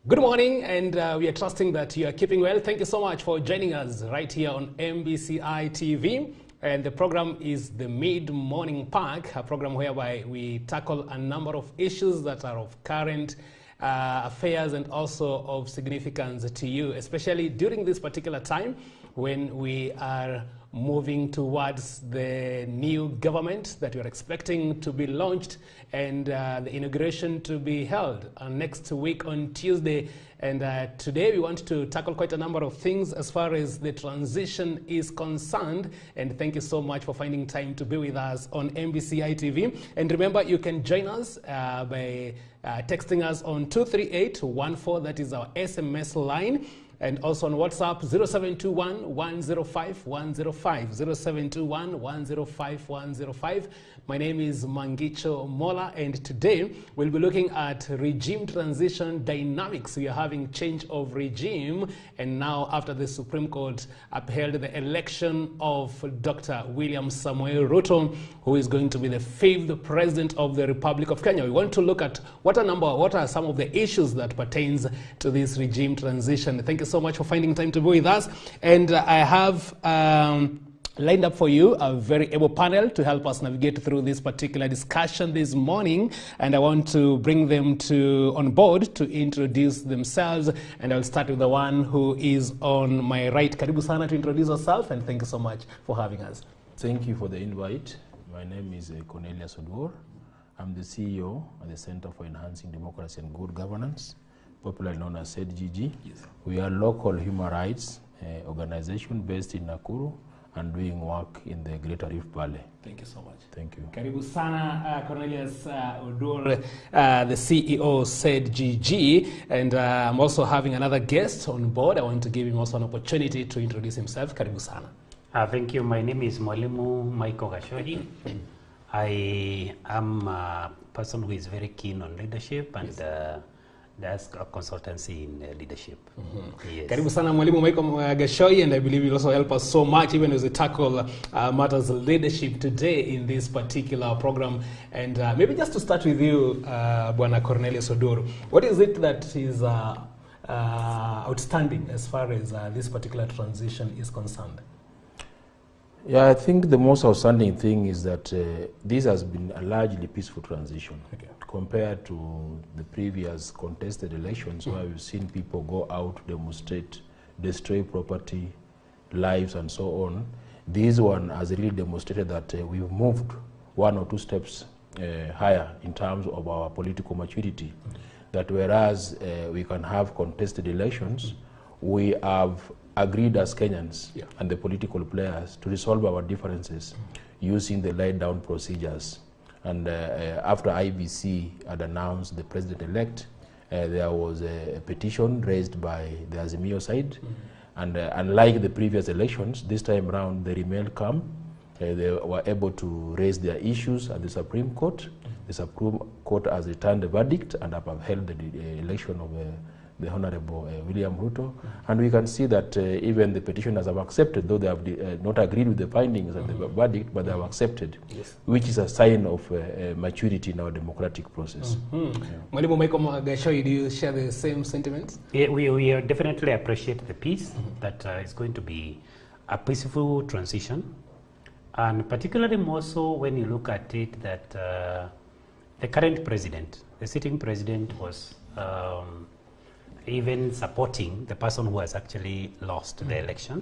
Good morning, and we are trusting that you are keeping well. Thank you so much for joining us right here on MBCI TV. And the program is the Mid-Morning Pack, a program whereby we tackle a number of issues that are of current affairs and also of significance to you, especially during this particular time when we are moving towards the new government that we are expecting to be launched and the inauguration to be held next week on Tuesday. And today we want to tackle quite a number of things as far as the transition is concerned. And thank you so much for finding time to be with us on MBCI TV. And remember, you can join us by texting us on 23814, that is our SMS line. And also on WhatsApp, 0721-105-105, 0721-105-105. My name is Mangicho Mola, and today we'll be looking at regime transition dynamics. We are having change of regime, and now after the Supreme Court upheld the election of Dr. William Samuel Ruto, who is going to be the 5th President of the Republic of Kenya. We want to look at what are some of the issues that pertains to this regime transition. Thank you so much for finding time to be with us. And I have lined up for you a very able panel to help us navigate through this particular discussion this morning. And I want to bring them on board to introduce themselves. And I'll start with the one who is on my right. Karibu sana to introduce yourself, and thank you so much for having us. Thank you for the invite. My name is Cornelius Odwor. I'm the CEO at the Center for Enhancing Democracy and Good Governance, popularly known as ZGG. Yes. We are a local human rights organization based in Nakuru and doing work in the Greater Rift Valley. Thank you so much. Thank you. Karibu sana, Cornelius Odwor, the CEO ZGG, and I'm also having another guest on board. I want to give him also an opportunity to introduce himself. Karibu sana. Thank you. My name is Mwalimu Michael Gashoji. I am a person who is very keen on leadership and that's a consultancy in leadership. Yes. Karibu sana Mwalimu Michael Gashoi, and I believe you'll also help us so much even as we tackle matters of leadership today in this particular program. And maybe just to start with you, Bwana Cornelius Odwor, what is it that is outstanding as far as this particular transition is concerned? Yeah, I think the most outstanding thing is that this has been a largely peaceful transition compared to the previous contested elections where we've seen people go out, demonstrate, destroy property, lives, and so on. This one has really demonstrated that we've moved 1 or 2 steps higher in terms of our political maturity. That whereas we can have contested elections, we have agreed as Kenyans and the political players to resolve our differences using the laid down procedures. And after IBC had announced the president-elect, there was a petition raised by the Azimio side. And unlike the previous elections, this time around they remained calm. They were able to raise their issues at the Supreme Court. The Supreme Court has returned the verdict and have upheld the election of the Honorable William Ruto. And we can see that even the petitioners have accepted, though they have not agreed with the findings of the verdict, but they have accepted, which is a sign of maturity in our democratic process. Mwalimu Michael Gashoi, do you share the same sentiments? Yeah, we definitely appreciate the peace, that it's going to be a peaceful transition. And particularly more so when you look at it that the current president, the sitting president was even supporting the person who has actually lost the election.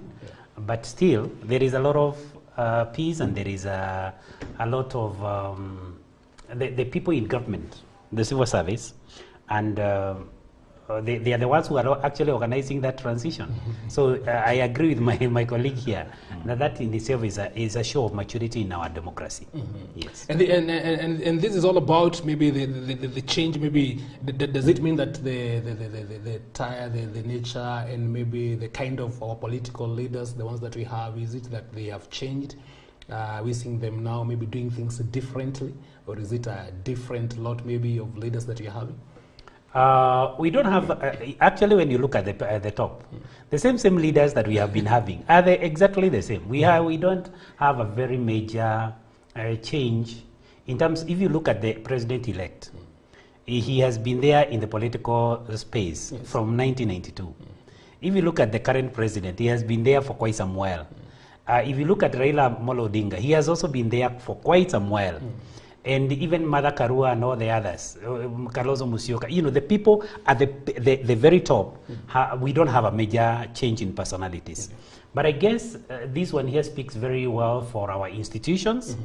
But still, there is a lot of peace, and there is a lot of the people in government, the civil service, and they are the ones who are actually organizing that transition. So I agree with my colleague here that in itself is a show of maturity in our democracy. Yes. And this is all about maybe the change. Maybe does it mean that the nature and maybe the kind of our political leaders, the ones that we have, is it that they have changed? We're seeing them now maybe doing things differently, or is it a different lot maybe of leaders that you're having? We don't have, actually when you look at the top, the same leaders that we have been having, are they exactly the same? We don't have a very major change in terms, if you look at the president-elect, he has been there in the political space from 1992. If you look at the current president, he has been there for quite some while. If you look at Raila Amolo Odinga, he has also been there for quite some while. And even Mother Karua and all the others, Carlos Musyoka, you know, the people at the very top, we don't have a major change in personalities. But I guess this one here speaks very well for our institutions.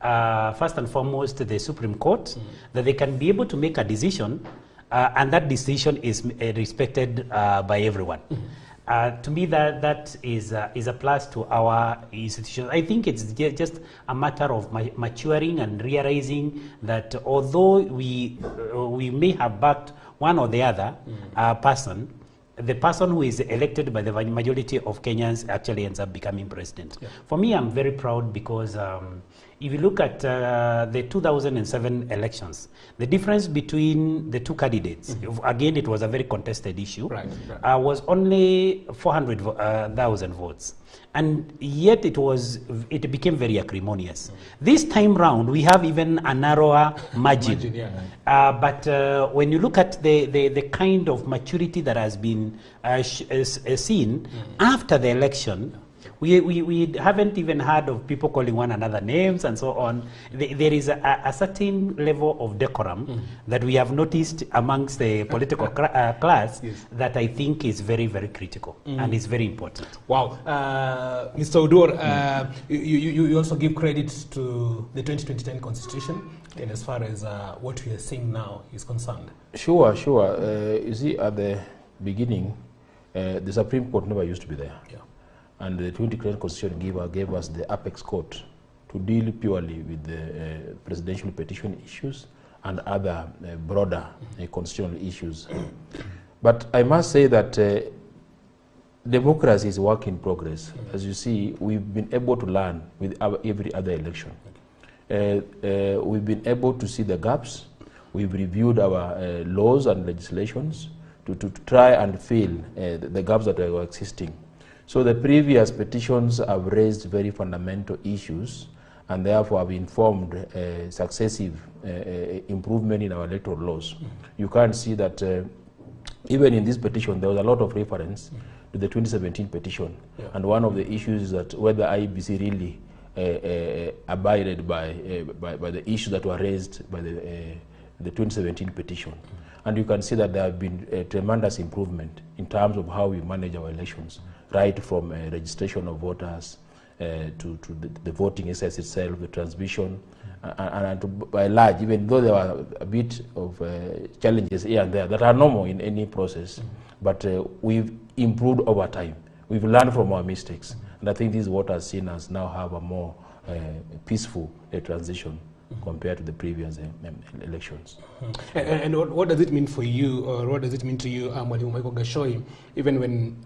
First and foremost, the Supreme Court, that they can be able to make a decision, and that decision is respected by everyone. To me, that is a plus to our institutions. I think it's just a matter of maturing and realizing that although we may have backed one or the other person, the person who is elected by the majority of Kenyans actually ends up becoming president. For me, I'm very proud because if you look at the 2007 elections, the difference between the two candidates, again, it was a very contested issue, was only 400,000 votes. And yet it became very acrimonious. This time round, we have even a narrower margin. But when you look at the kind of maturity that has been seen after the election, we haven't even heard of people calling one another names and so on. There is a certain level of decorum that we have noticed amongst the political class that I think is very, very critical and is very important. Wow. Mr. Odur, you also give credit to the 2010 Constitution and as far as what we are seeing now is concerned. Sure. You see, at the beginning, the Supreme Court never used to be there. And the 2010 Constitution gave us the apex court to deal purely with the presidential petition issues and other broader constitutional issues. But I must say that democracy is a work in progress. As you see, we've been able to learn with every other election. We've been able to see the gaps. We've reviewed our laws and legislations to try and fill the gaps that are existing. So the previous petitions have raised very fundamental issues and therefore have informed successive improvement in our electoral laws. You can see that even in this petition, there was a lot of reference to the 2017 petition. And one of the issues is that whether IEBC really abided by the issues that were raised by the 2017 petition. And you can see that there have been a tremendous improvement in terms of how we manage our elections, right from registration of voters to the voting exercise itself, the transmission, and by large, even though there are a bit of challenges here and there that are normal in any process, but we've improved over time. We've learned from our mistakes, and I think this is what has seen us now have a more peaceful transition compared to the previous elections. And what does it mean for you, or what does it mean to you, Mwalimu Michael Gashoi, even when,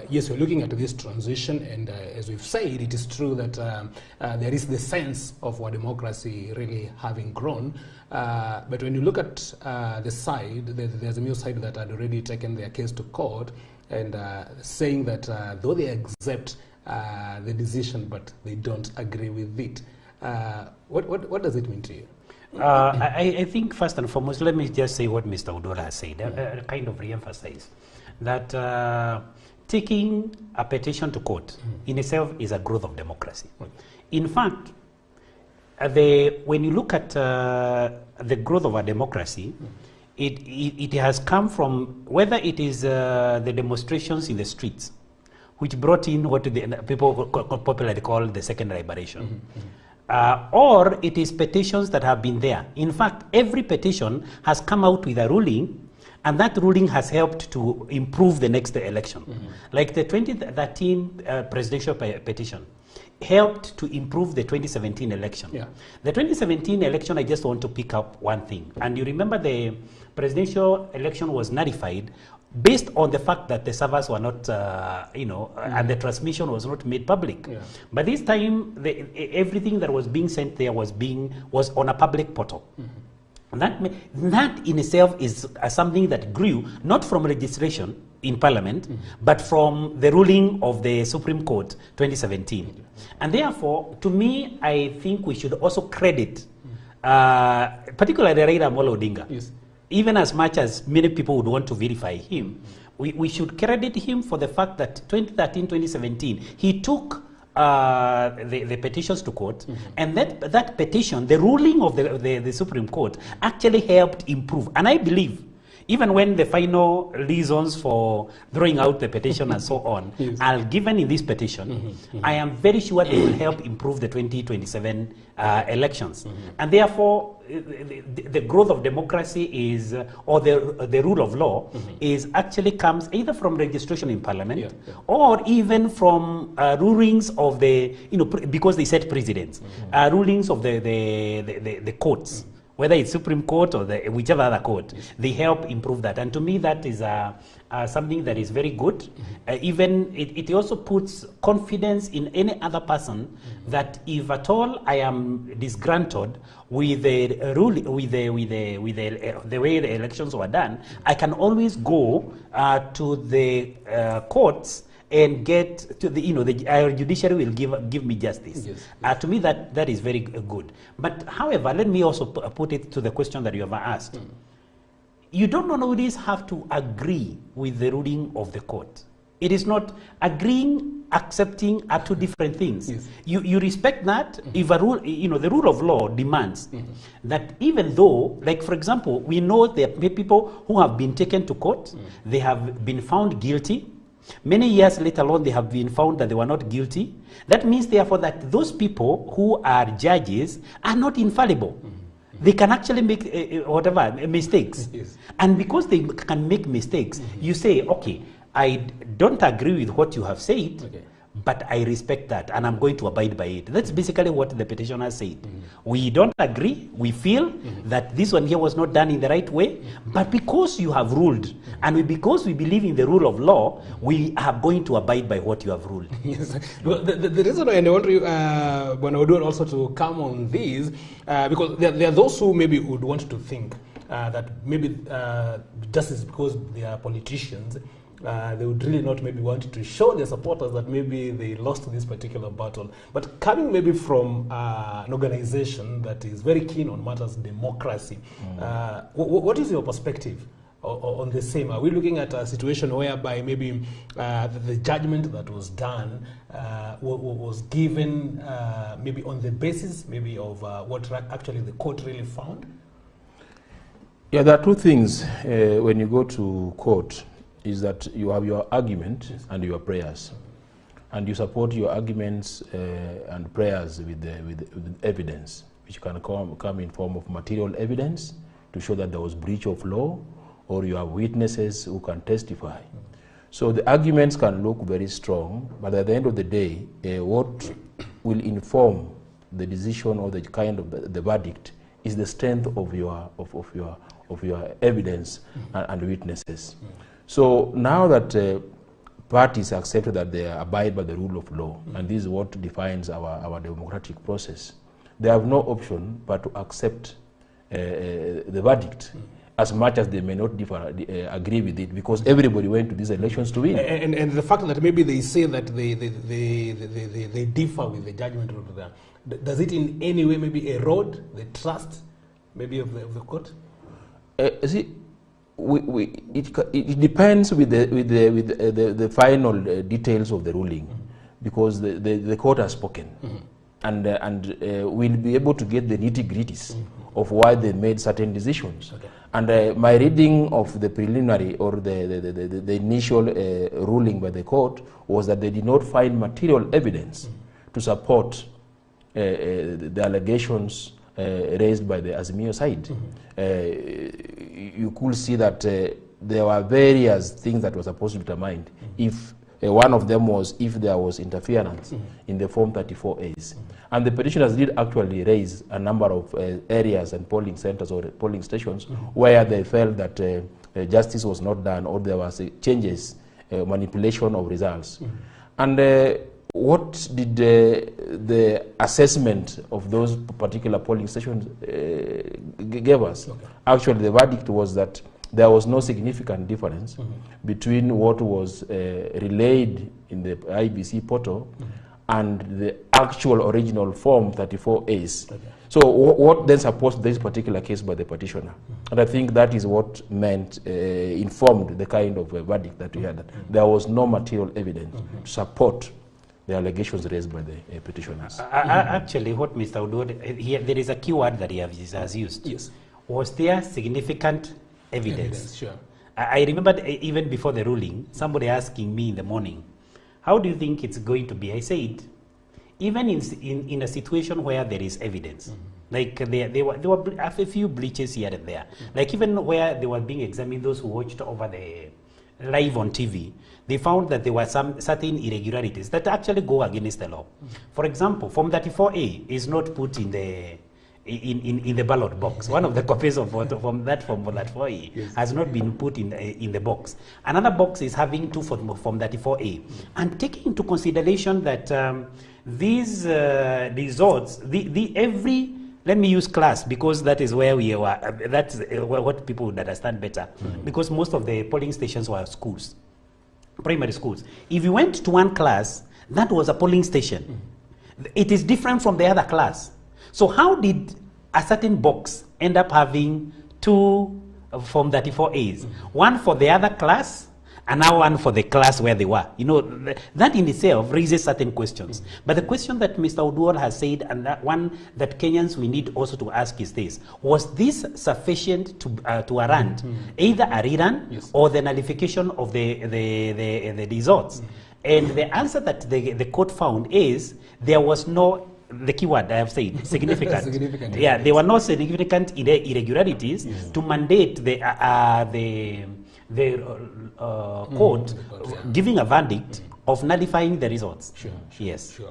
yes, we're looking at this transition, and as we've said, it is true that there is the sense of our democracy really having grown, but when you look at the side, there's a new side that had already taken their case to court, and saying that though they accept the decision, but they don't agree with it. What does it mean to you? I think first and foremost, let me just say what Mr. Odora has said, kind of re-emphasize that taking a petition to court in itself is a growth of democracy. In fact, when you look at the growth of a democracy, it has come from whether it is the demonstrations in the streets, which brought in what the people popularly call the second liberation. Or it is petitions that have been there. In fact, every petition has come out with a ruling, and that ruling has helped to improve the next election. Like the 2013 presidential petition helped to improve the 2017 election. The 2017 election, I just want to pick up one thing. And you remember the presidential election was nullified based on the fact that the servers were not, and the transmission was not made public. But this time, everything that was being sent there was on a public portal. That in itself is something that grew not from legislation in Parliament, but from the ruling of the Supreme Court 2017. And therefore, to me, I think we should also credit, particularly Raila Amolo Odinga, even as much as many people would want to verify him, we should credit him for the fact that 2013, 2017, he took the petitions to court, and that petition, the ruling of the Supreme Court, actually helped improve. And I believe, even when the final reasons for throwing out the petition and so on are given in this petition, I am very sure they will help improve the 2027 elections. And therefore, the growth of democracy is, or the rule of law is actually comes either from registration in parliament or even from rulings of the, because they set precedents, rulings of the courts. Whether it's Supreme Court or whichever other court, they help improve that. And to me, that is something that is very good. Even it also puts confidence in any other person that if at all I am disgruntled with the rule, with the way the elections were done, I can always go to the courts and get to our judiciary will give me justice. To me, that is very good. But however, let me also put it to the question that you have asked. You don't always have to agree with the ruling of the court. It is not agreeing, accepting are two different things. You respect that if a rule, the rule of law demands that even though, like for example, we know there are people who have been taken to court, they have been found guilty. Many years later on, they have been found that they were not guilty. That means, therefore, that those people who are judges are not infallible. They can actually make mistakes. And because they can make mistakes, you say, okay, I don't agree with what you have said, but I respect that, and I'm going to abide by it. That's basically what the petitioner said. We don't agree. We feel that this one here was not done in the right way, but because you have ruled, and because we believe in the rule of law, we are going to abide by what you have ruled. Well, the reason, and I want you, when I would also to come on this, because there are those who maybe would want to think that maybe just as because they are politicians, they would really not maybe want to show their supporters that maybe they lost this particular battle. But coming maybe from an organization that is very keen on matters democracy, what is your perspective on the same? Are we looking at a situation whereby maybe the judgment that was done was given maybe on the basis maybe of what actually the court really found? Yeah, there are two things when you go to court. Is that you have your argument and your prayers, and you support your arguments and prayers with evidence, which can come in form of material evidence to show that there was breach of law, or you have witnesses who can testify. So the arguments can look very strong, but at the end of the day, what will inform the decision or the kind of the verdict is the strength of your evidence and witnesses. So now that parties accept that they abide by the rule of law, and this is what defines our democratic process, they have no option but to accept the verdict, as much as they may not agree with it, because everybody went to these elections to win. And the fact that maybe they say that they differ with the judgment of the, does it in any way maybe erode the trust maybe of the court? See, it depends with the final details of the ruling, because the court has spoken, and we'll be able to get the nitty-gritties of why they made certain decisions. And my reading of the preliminary or the initial ruling by the court was that they did not find material evidence to support the allegations raised by the Azimio side. You could see that there were various things that were supposed to be determined. If one of them was if there was interference in the Form 34As. And the petitioners did actually raise a number of areas and polling centers or polling stations where they felt that justice was not done, or there was changes, manipulation of results. And what did the assessment of those particular polling stations give us? Actually, the verdict was that there was no significant difference between what was relayed in the IBC portal and the actual original form 34As. Okay. So what then supports this particular case by the petitioner? And I think that is what informed the kind of verdict that we had. That there was no material evidence to support the allegations raised by the petitioners. Actually, what Mr. Udod, here there is a keyword that he has used. Yes. Was there significant evidence? Sure. I remember even before the ruling, somebody asking me in the morning, how do you think it's going to be? I said, even in a situation where there is evidence, like there were a few breaches here and there, like even where they were being examined, those who watched over the live on TV, they found that there were some certain irregularities that actually go against the law. For example, Form 34A is not put in the ballot box. One of the copies of from that Form 34A has not been put in the box. Another box is having two Form 34A. And taking into consideration that these results, let me use class because that is where we were, that's what people would understand better. Because most of the polling stations were schools, primary schools. If you went to one class, that was a polling station. It is different from the other class. So how did a certain box end up having two Form 34As? One for the other class, and now one for the class where they were. You know, that in itself raises certain questions. But the question that Mr. Udwal has said, and that one that Kenyans we need also to ask is this: was this sufficient to warrant either a rerun or the nullification of the results? And the answer that the court found is there was no, the keyword I have said, significant. Yeah, there were no significant irregularities to mandate the court giving a verdict of nullifying the results. Sure.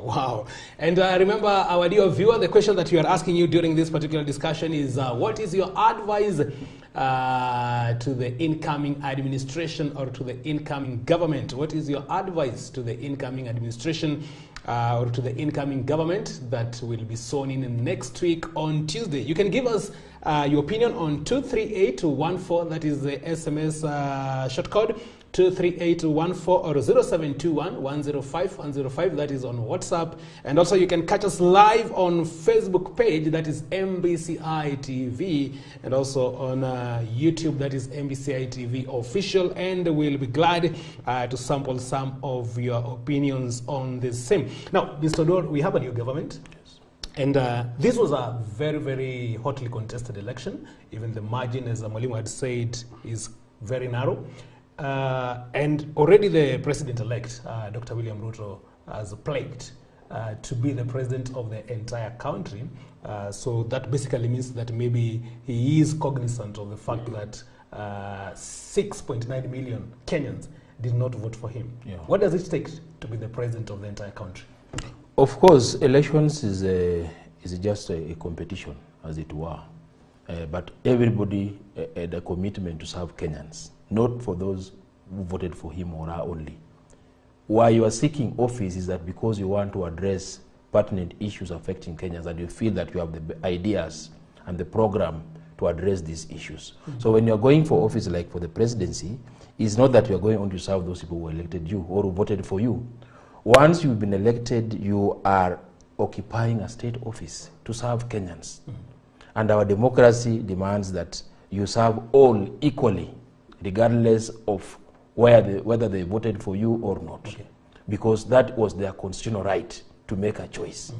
Wow. And remember, our dear viewer, the question that we are asking you during this particular discussion is, what is your advice to the incoming administration or to the incoming government? What is your advice to the incoming administration or to the incoming government that will be sworn in next week on Tuesday? You can give us your opinion on 23814, that is the SMS short code, 23814, or 0721-105-105, that is on WhatsApp. And also you can catch us live on Facebook page, that is MBCI TV, and also on YouTube, that is MBCI TV Official, and we'll be glad to sample some of your opinions on the same. Now, Mr. Dor, we have a new government. And this was a very, very hotly contested election. Even the margin, as Mwalimu had said, is very narrow. And already the president-elect, Dr. William Ruto, has pledged to be the president of the entire country. So that basically means that maybe he is cognizant of the fact that 6.9 million Kenyans did not vote for him. Yeah. What does it take to be the president of the entire country? Of course, elections is just a competition, as it were. But everybody had a commitment to serve Kenyans, not for those who voted for him or her only. Why you are seeking office is that because you want to address pertinent issues affecting Kenyans and you feel that you have the ideas and the program to address these issues. So when you are going for office, like for the presidency, it's not that you are going on to serve those people who elected you or who voted for you. Once you've been elected, you are occupying a state office to serve Kenyans. And our democracy demands that you serve all equally, regardless of whether they voted for you or not. Okay. Because that was their constitutional right to make a choice.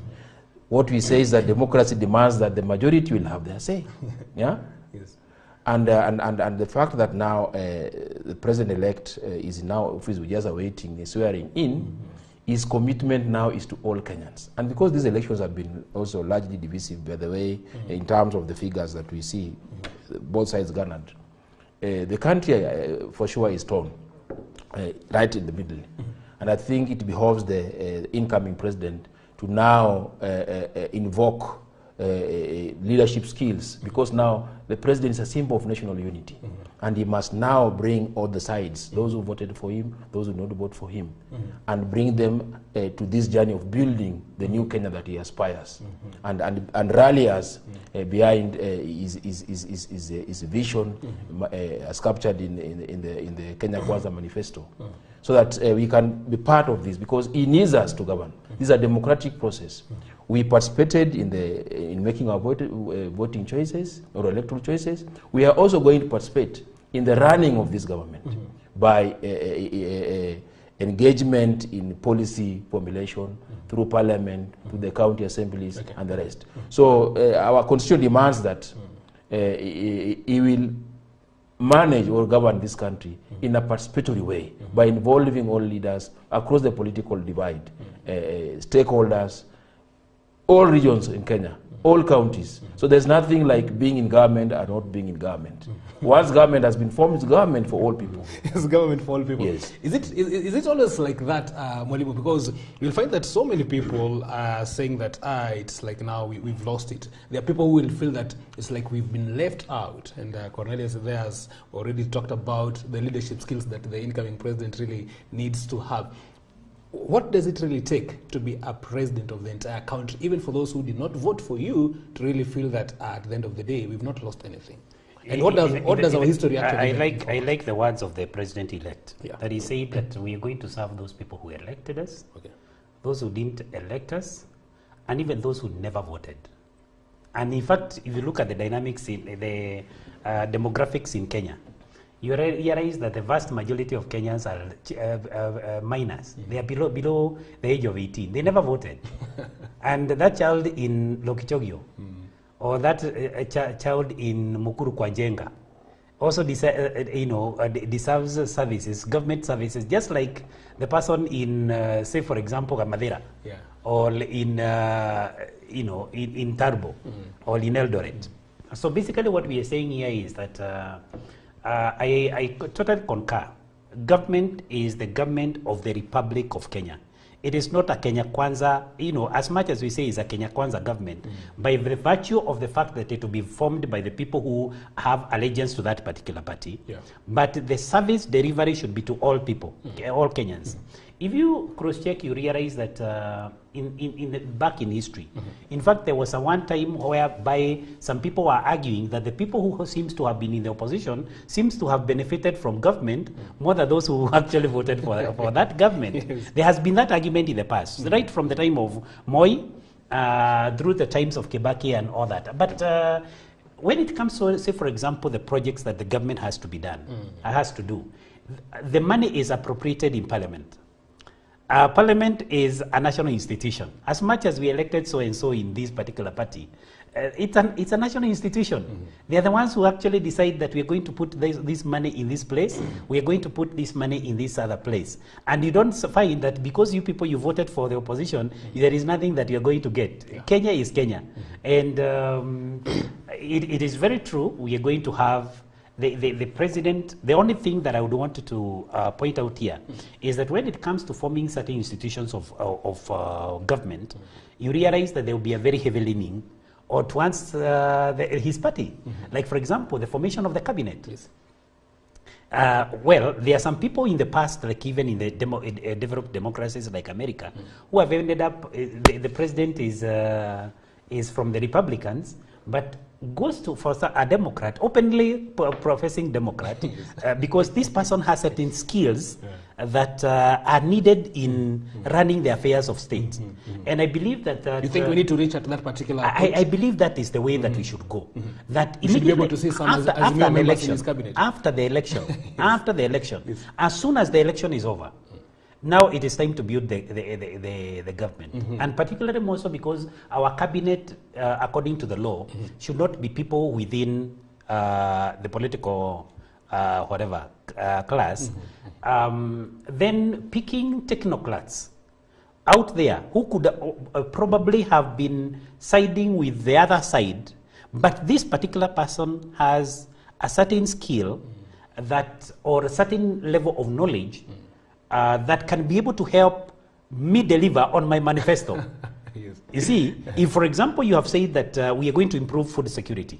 What we say is that democracy demands that the majority will have their say. Yeah? Yes. And the fact that now the president-elect is now office, we're just awaiting the swearing in, his commitment now is to all Kenyans. And because these elections have been also largely divisive, by the way, in terms of the figures that we see, both sides garnered, the country for sure is torn, right in the middle. And I think it behoves the incoming president to now invoke leadership skills, because now the president is a symbol of national unity. And he must now bring all the sides, those who voted for him, those who not vote for him, and bring them to this journey of building the new Kenya that he aspires, and rally us behind his vision as captured in the Kenya Kwanza manifesto, so that we can be part of this, because he needs us to govern. This is a democratic process. We participated in making our voting choices or electoral choices. We are also going to participate in the running of this government by engagement in policy formulation through parliament, through the county assemblies, and the rest. So our constitution demands that he will manage or govern this country in a participatory way by involving all leaders across the political divide, stakeholders, all regions in Kenya, all counties. So there's nothing like being in government or not being in government. Once government has been formed, it's government for all people. It's government for all people. Yes. Is it always like that, Mwalimu? Because you'll find that so many people are saying that it's like now we've lost it. There are people who will feel that it's like we've been left out. And Cornelius there has already talked about the leadership skills that the incoming president really needs to have. What does it really take to be a president of the entire country, even for those who did not vote for you, to really feel that at the end of the day we've not lost anything? And what does our history actually I like the words of the president-elect. Yeah. That he said that we are going to serve those people who elected us, those who didn't elect us, and even those who never voted. And in fact, if you look at the dynamics in the demographics in Kenya, you realize that the vast majority of Kenyans are minors. They are below the age of 18. They never voted. And that child in Lokichogio, or that child in Mukuru Kwanjenga, also deserves services, government services, just like the person in, say, for example, Madera, or in, in Tarbo, or in Eldoret. So basically what we are saying here is that I totally concur. Government is the government of the Republic of Kenya. It is not a Kenya Kwanza, as much as we say it's a Kenya Kwanza government, by the virtue of the fact that it will be formed by the people who have allegiance to that particular party. But the service delivery should be to all people, all Kenyans. If you cross-check, you realize that back in history, in fact, there was a one time whereby some people were arguing that the people who seems to have been in the opposition seems to have benefited from government more than those who actually voted for that government. There has been that argument in the past, right from the time of Moi through the times of Kibaki and all that. But when it comes to, say, for example, the projects that the government has to be done, has to do, the money is appropriated in parliament. Parliament is a national institution. As much as we elected so-and-so in this particular party, it's a national institution. They are the ones who actually decide that we are going to put this money in this place, we are going to put this money in this other place. And you don't find that because you people, you voted for the opposition, there is nothing that you're going to get. Kenya is Kenya. And it is very true, we are going to have the president. The only thing that I would want to point out here is that when it comes to forming certain institutions of government, you realize that there will be a very heavy leaning or towards his party. Like, for example, the formation of the cabinet. Well, there are some people in the past, like even in the developed democracies like America, who have ended up, the president is from the Republicans, but goes to for a Democrat, openly professing Democrat, because this person has certain skills that are needed in running the affairs of state. And I believe that... you think we need to reach at that particular point? I believe that is the way that we should go. That we should be able to see some after the election, cabinet. After the election, after the election, as soon as the election is over, now it is time to build the government. And particularly more so because our cabinet, according to the law, should not be people within the political class. Then picking technocrats out there who could probably have been siding with the other side, but this particular person has a certain skill that, or a certain level of knowledge that can be able to help me deliver on my manifesto. You see, if, for example, you have said that we are going to improve food security,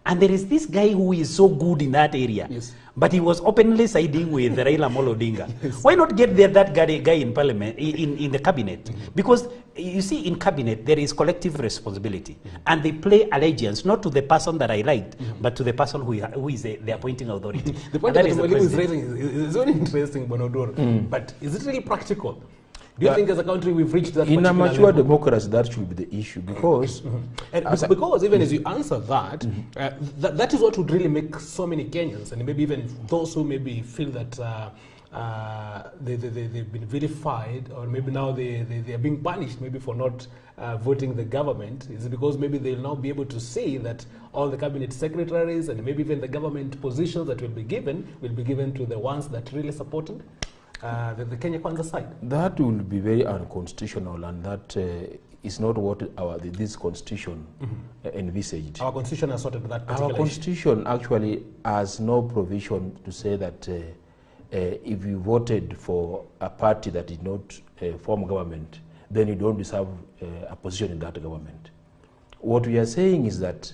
And there is this guy who is so good in that area. Yes. But he was openly siding with Raila Amolo Odinga. Yes. Why not get that guy in parliament, in the cabinet? Because you see, in cabinet, there is collective responsibility. And they play allegiance, not to the person that I liked, but to the person who is the appointing authority. The point that Mwalimu is raising is very interesting, Bonodor. But is it really practical? Do you think as a country we've reached that? In a mature democracy, that should be the issue, because because even as you answer that, that is what would really make so many Kenyans, and maybe even those who maybe feel that they've been vilified, or maybe now they are being punished maybe for not voting the government, is because maybe they'll now be able to see that all the cabinet secretaries and maybe even the government positions that will be given to the ones that really supported the Kenya Kwanza side. That will be very unconstitutional, and that is not what this constitution envisaged. Our constitution has sorted that particular Our constitution actually has no provision to say that if you voted for a party that did not form government, then you don't deserve a position in that government. What we are saying is that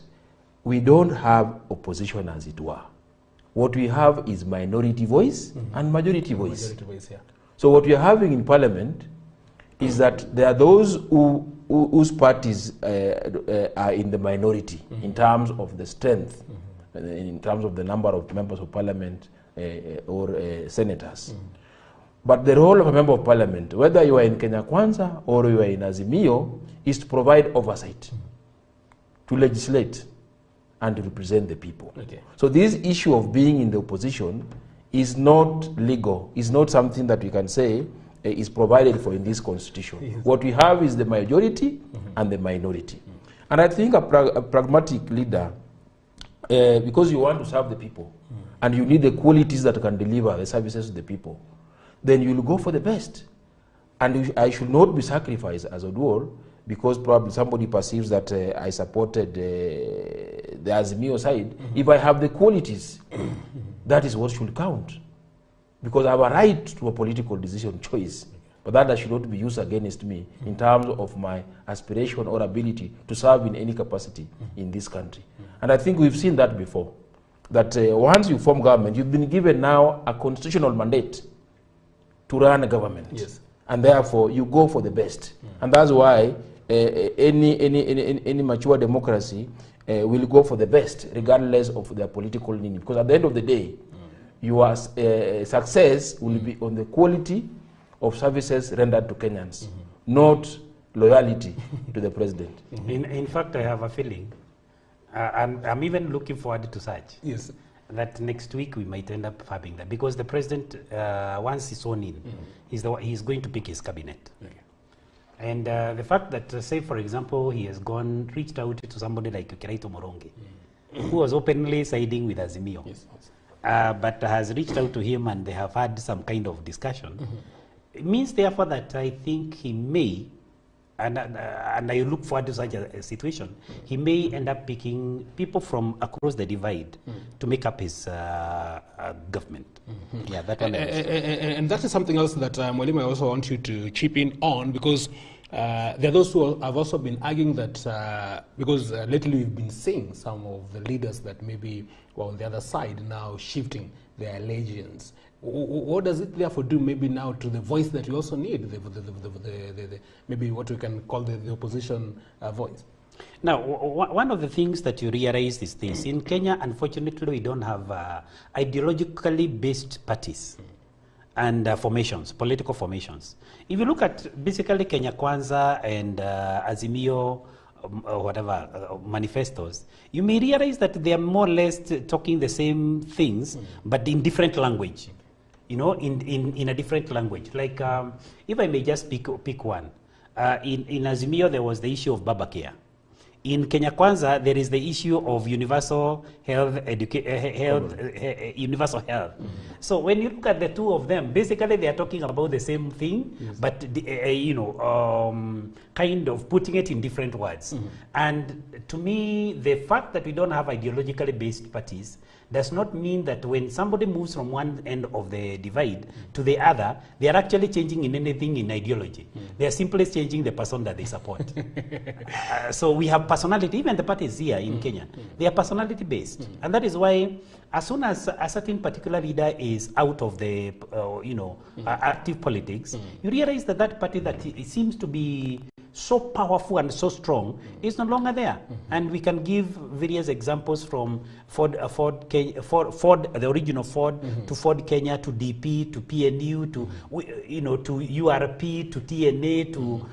we don't have opposition, as it were. What we have is minority voice and majority voice. Majority voice, yeah. So what we are having in parliament is that there are those whose parties are in the minority in terms of the strength, in terms of the number of members of parliament or senators. But the role of a member of parliament, whether you are in Kenya Kwanza or you are in Azimio, is to provide oversight, to legislate, and to represent the people. Okay. So this issue of being in the opposition is not legal, is not something that we can say is provided for in this constitution. Yes. What we have is the majority and the minority. And I think a pragmatic leader, because you want to serve the people, and you need the qualities that can deliver the services to the people, then you will go for the best. And I should not be sacrificed as a dual, because probably somebody perceives that I supported the Azimio side. If I have the qualities, that is what should count. Because I have a right to a political decision choice. But that should not be used against me in terms of my aspiration or ability to serve in any capacity in this country. And I think we've seen that before. That once you form government, you've been given now a constitutional mandate to run a government. Yes. And therefore, you go for the best. And that's why any mature democracy will go for the best, regardless of their political leaning. Because at the end of the day, your success will be on the quality of services rendered to Kenyans, not loyalty to the president. In fact, I have a feeling, and I'm even looking forward to such. Yes. That next week we might end up having that, because the president, once he's sworn in, he's going to pick his cabinet. Okay. And the fact that, say, for example, he has reached out to somebody like Kiraito Moronge, who was openly siding with Azimio, Yes, yes. but has reached out to him and they have had some kind of discussion. It means, therefore, that I think he may, and I look forward to such a situation, he may end up picking people from across the divide to make up his government. Yeah, that one. And that is something else that Mwalimu, I also want you to chip in on, because there are those who have also been arguing that because lately we've been seeing some of the leaders that maybe were on the other side now shifting their allegiance. What does it therefore do maybe now to the voice that we also need, maybe what we can call the opposition voice? Now, one of the things that you realize is this. In Kenya, unfortunately, we don't have ideologically based parties and formations, political formations. If you look at basically Kenya Kwanza and Azimio, or whatever, manifestos, you may realize that they are more or less talking the same things, but in different language. You know, in a different language. Like, if I may just pick one. In Azimio, there was the issue of Baba Care. In Kenya Kwanza, there is the issue of universal health, universal health. So when you look at the two of them, basically they are talking about the same thing, but kind of putting it in different words. And to me, the fact that we don't have ideologically based parties does not mean that when somebody moves from one end of the divide to the other, they are actually changing in anything in ideology. They are simply changing the person that they support. So we have personality, even the parties here in Kenya, they are personality based. And that is why as soon as a certain particular leader is out of the, active politics, you realize that that party that it seems to be so powerful and so strong is no longer there. And we can give various examples from Ford, the original Ford, to Ford Kenya, to DP, to PNU, to to URP, to TNA, to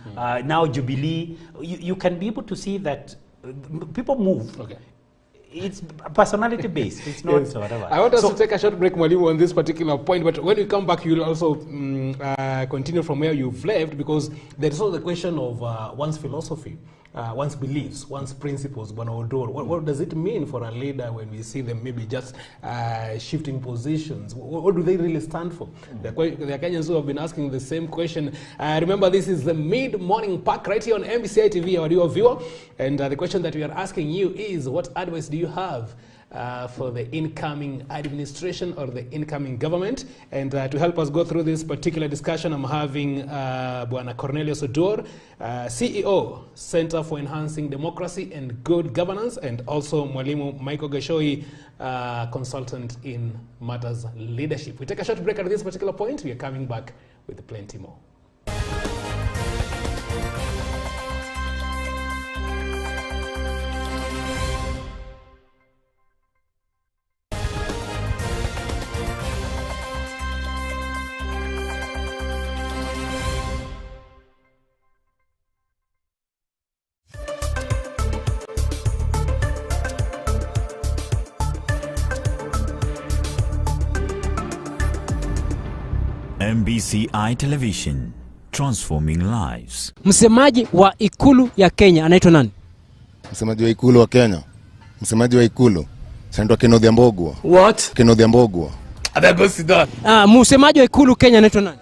now Jubilee. You can be able to see that people move. Okay. It's personality based. It's not whatever. I want us to take a short break, Mwalimu, on this particular point. But when we come back, you'll also continue from where you've left, because there's also the question of one's philosophy, one's beliefs, one's principles. What does it mean for a leader when we see them maybe just shifting positions? What do they really stand for? The Kenyans who have been asking the same question. Remember, this is the mid-morning pack right here on MBCI TV, our viewer. And the question that we are asking you is, what advice do you have for the incoming administration or the incoming government? And to help us go through this particular discussion, I'm having Bwana Cornelius Odur, CEO, Center for Enhancing Democracy and Good Governance, and also Mwalimu Michael Gashoi, consultant in matters leadership. We take a short break at this particular point. We are coming back with plenty more. MBCI Television, transforming lives. Msemaji wa ikulu ya Kenya anaitwa nani? Msemaji wa ikulu wa Kenya. Msemaji wa ikulu anaitwa Kenneth Mbogwa. What? Kenneth Mbogwa. Adagosida. Msemaji wa ikulu Kenya anaitwa nani?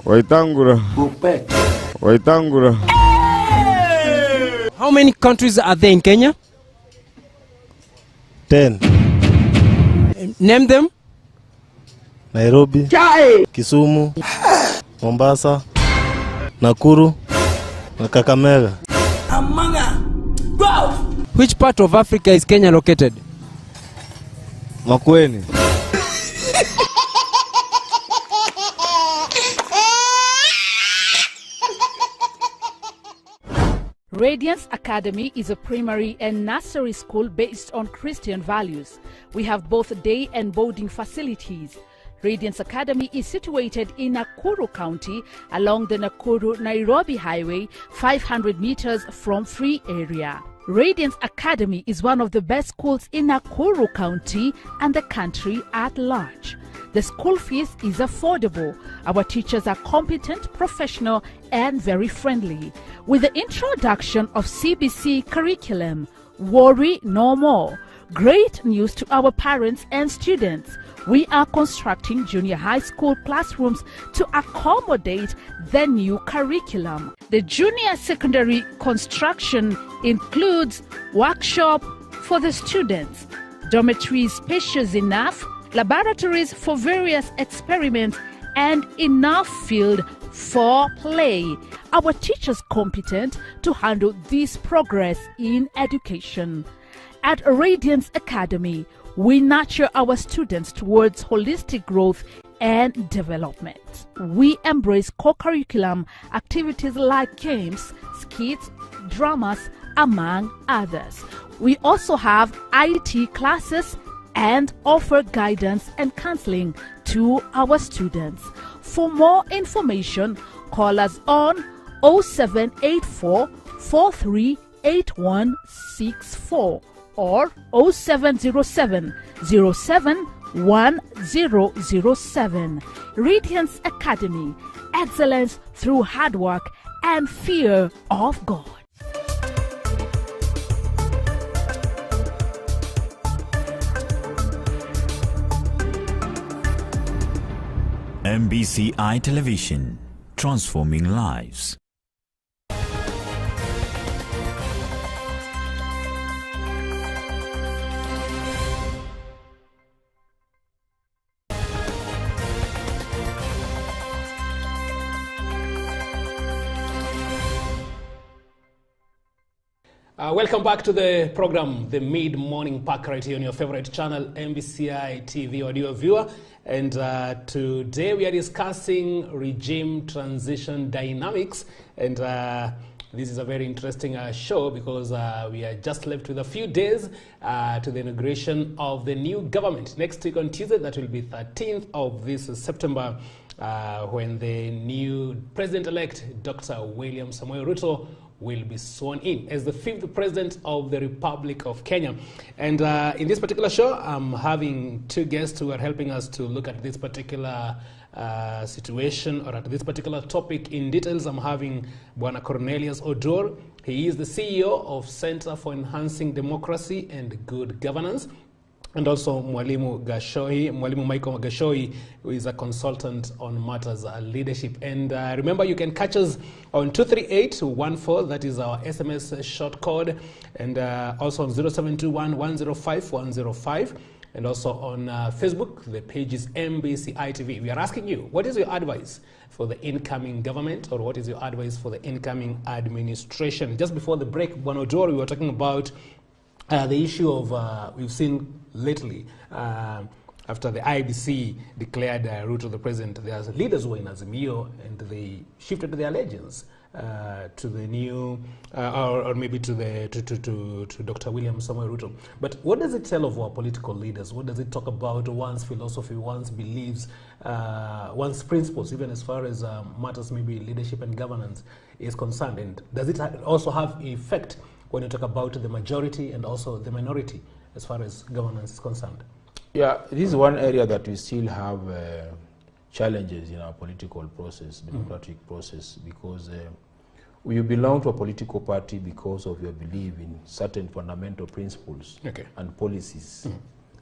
Waitangura. Waitangura. How many countries are there in Kenya? 10. Name them. Nairobi, Kisumu, Mombasa, Nakuru, na Kakamega. Which part of Africa is Kenya located? Makueni. Radiance Academy is a primary and nursery school based on Christian values. We have both day and boarding facilities. Radiance Academy is situated in Nakuru County along the Nakuru-Nairobi Highway, 500 meters from Free Area. Radiance Academy is one of the best schools in Nakuru County and the country at large. The school fees is affordable. Our teachers are competent, professional, and very friendly. With the introduction of CBC curriculum, worry no more. Great news to our parents and students. We are constructing junior high school classrooms to accommodate the new curriculum. The junior secondary construction includes workshop for the students, dormitories spacious enough, laboratories for various experiments, and enough field for play. Our teachers competent to handle this progress in education. At Radiance Academy, we nurture our students towards holistic growth and development. We embrace co-curriculum activities like games, skits, dramas, among others. We also have IT classes and offer guidance and counseling to our students. For more information, call us on 0784 438164 or 0707 071007. Radiance Academy, excellence through hard work and fear of God. MBCI Television, transforming lives. Welcome back to the program, the Mid-Morning Pack, right here on your favorite channel, MBCI TV audio viewer. And today we are discussing regime transition dynamics. And this is a very interesting show because we are just left with a few days to the inauguration of the new government. Next week on Tuesday, that will be 13th of this September, when the new president-elect, Dr. William Samoei Ruto, will be sworn in as the 5th president of the Republic of Kenya. And in this particular show, I'm having two guests who are helping us to look at this particular situation or at this particular topic in details. I'm having Bwana Cornelius Odor. He is the CEO of Center for Enhancing Democracy and Good Governance. And also Mwalimu Michael Gashoi, who is a consultant on matters leadership. And remember, you can catch us on 23814, that is our SMS short code, and also on 0721-105-105, and also on Facebook. The page is MBCI TV. We are asking you, what is your advice for the incoming government, or what is your advice for the incoming administration? Just before the break, Bwana Odor, we were talking about the issue of, we've seen lately, after the IBC declared Ruto the president, there's leaders who were in Azimio and they shifted their allegiance to the new, or maybe to Dr. William Samoei Ruto. But what does it tell of our political leaders? What does it talk about one's philosophy, one's beliefs, one's principles, even as far as matters maybe leadership and governance is concerned? And does it also have effect when you talk about the majority and also the minority as far as governance is concerned? Yeah, this is one area that we still have challenges in our political process, democratic process, because you belong to a political party because of your belief in certain fundamental principles and policies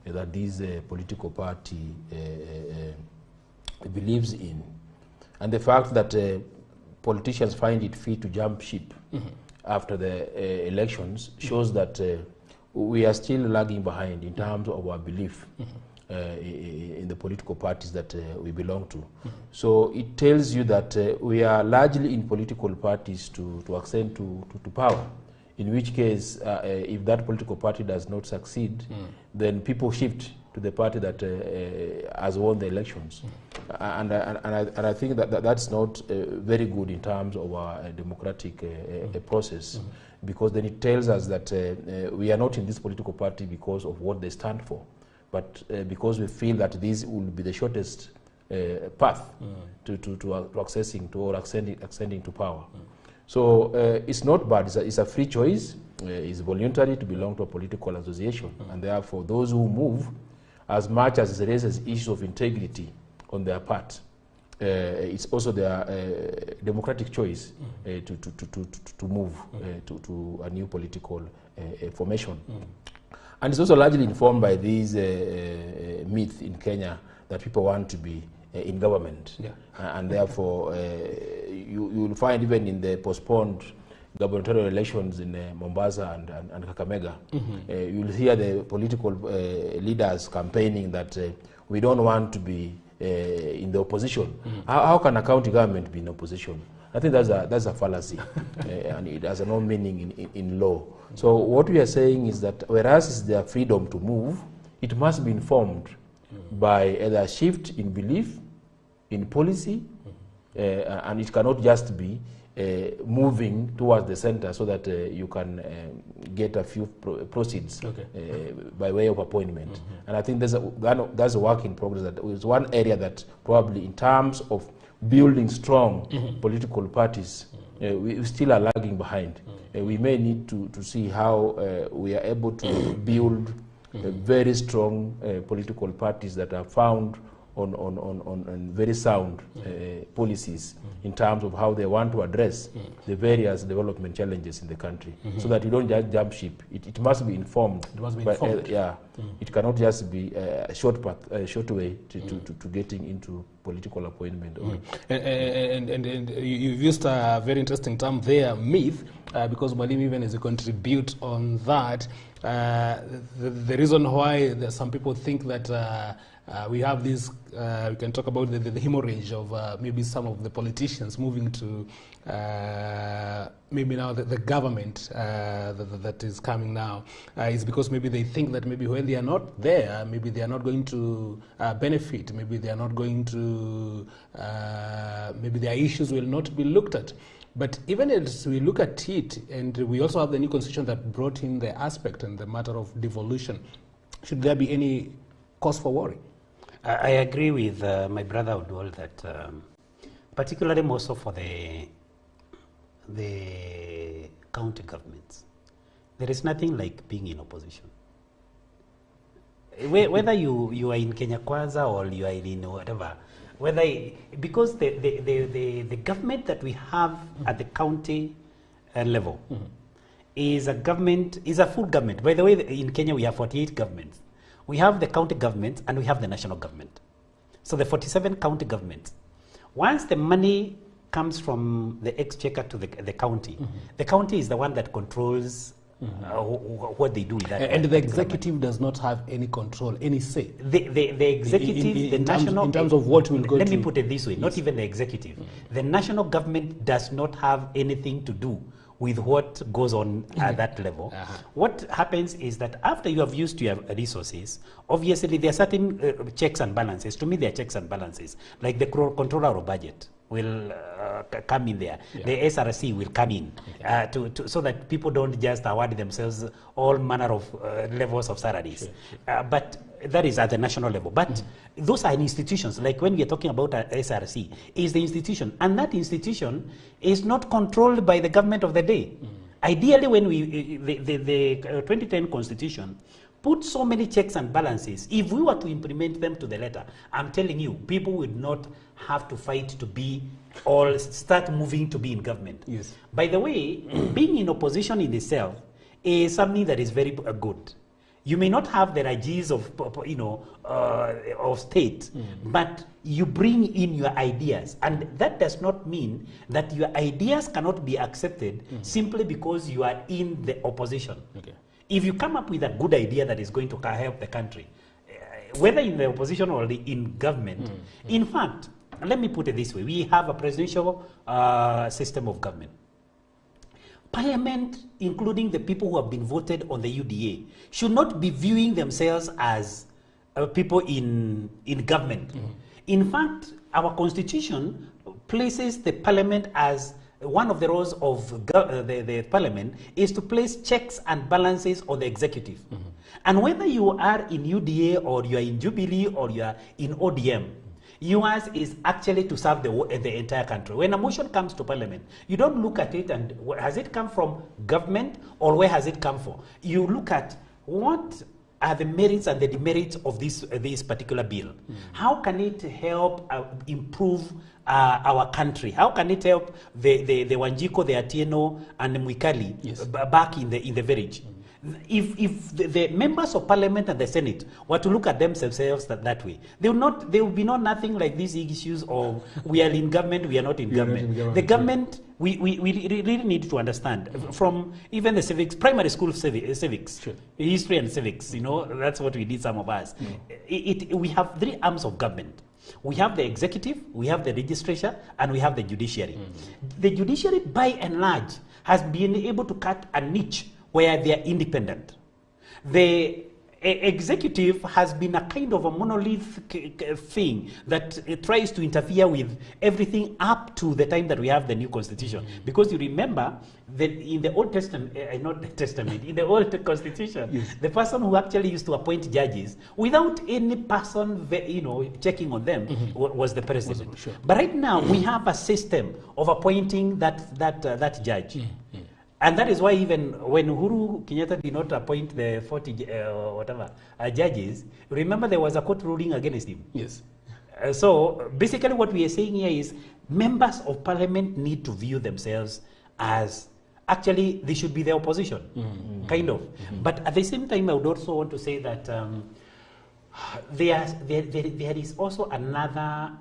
that this political party believes in. And the fact that politicians find it fit to jump ship after the elections shows that we are still lagging behind in terms of our belief in the political parties that we belong to. So it tells you that we are largely in political parties to ascend to power, in which case if that political party does not succeed, then people shift to the party that has won the elections. And I think that that's not very good in terms of our democratic process, because then it tells us that we are not in this political party because of what they stand for, but because we feel that this will be the shortest path to accessing to or ascending to power. So it's not bad, it's a free choice, it's voluntary to belong to a political association, and therefore those who move, as much as it raises issues of integrity on their part, it's also their democratic choice to move to a new political formation. And it's also largely informed by these myth in Kenya that people want to be in government. And therefore, you will find even in the postponed gubernatorial elections in Mombasa and Kakamega, you'll hear the political leaders campaigning that we don't want to be in the opposition. How can a county government be in opposition? I think that's a fallacy, and it has no meaning in law. So what we are saying is that whereas it's their freedom to move, it must be informed by either a shift in belief, in policy, and it cannot just be moving towards the center so that you can get a few proceeds by way of appointment. And I think that's a work in progress. That is one area that probably in terms of building strong political parties, we still are lagging behind. We may need to see how we are able to build very strong political parties that are found on very sound policies in terms of how they want to address the various development challenges in the country, so that you don't just jump ship. It must be informed. It must be informed. It cannot just be a short path, a short way to getting into political appointment. And you've used a very interesting term there, myth, because Mwalimu even has a contribute on that. The reason why some people think that we have this, we can talk about the hemorrhage of maybe some of the politicians moving to maybe now the government that is coming now, is because maybe they think that maybe when they are not there, maybe they are not going to benefit, maybe they are not going to, maybe their issues will not be looked at. But even as we look at it, and we also have the new constitution that brought in the aspect and the matter of devolution, should there be any cause for worry? I agree with my brother Odwal that particularly more so for the county governments, there is nothing like being in opposition. Whether you are in Kenya Kwanza or you are in whatever, because the government that we have at the county level is a full government. By the way, in Kenya we have 48 governments. We have the county government and we have the national government. So the 47 county governments. Once the money comes from the exchequer to the county, the county is the one that controls what they do with that. And the executive does not have any control, any say. The executive, in terms of what will go. Let me put it this way: not even the executive. The national government does not have anything to do with what goes on at that level. What happens is that after you have used your resources, obviously there are certain checks and balances. To me, there are checks and balances, like the controller of budget will come in there. The SRC will come in so that people don't just award themselves all manner of levels of salaries. But that is at the national level. But those are institutions. Like when we are talking about SRC, is the institution, and that institution is not controlled by the government of the day. Ideally, when the 2010 constitution put so many checks and balances, if we were to implement them to the letter, I'm telling you, people would not have to fight to be or start moving to be in government. Yes. By the way, being in opposition in itself is something that is very good. You may not have the rages of of state, but you bring in your ideas, and that does not mean that your ideas cannot be accepted simply because you are in the opposition. Okay. If you come up with a good idea that is going to help the country, whether in the opposition or in government, in fact, let me put it this way: we have a presidential system of government. Parliament, including the people who have been voted on the UDA, should not be viewing themselves as people in government. In fact, our constitution places the parliament as one of the roles of the parliament is to place checks and balances on the executive. And whether you are in UDA or you are in Jubilee or you are in ODM, yours is actually to serve the entire country. When a motion comes to parliament, you don't look at it and has it come from government or where has it come from. You look at what are the merits and the demerits of this particular bill. How can it help improve our country? How can it help the Wanjiko, the Atieno, and the Mwikali back in the village? If the members of parliament and the Senate were to look at themselves that way, there will be nothing like these issues of we are in government, we are not in government. The government, we really need to understand from even the civics, primary school civics, history and civics, that's what we did, some of us. We have three arms of government. We have the executive, we have the legislature, and we have the judiciary. The judiciary, by and large, has been able to cut a niche where they are independent. The executive has been a kind of a monolith thing that tries to interfere with everything up to the time that we have the new constitution. Because you remember that in the Old Testament, not the Testament, in the Old Constitution, the person who actually used to appoint judges without any person, checking on them was the president. But right now we have a system of appointing that judge. And that is why even when Uhuru Kenyatta did not appoint the 40 judges, remember there was a court ruling against him. Yes. So basically what we are saying here is members of parliament need to view themselves as actually they should be the opposition, kind of. But at the same time, I would also want to say that there is also another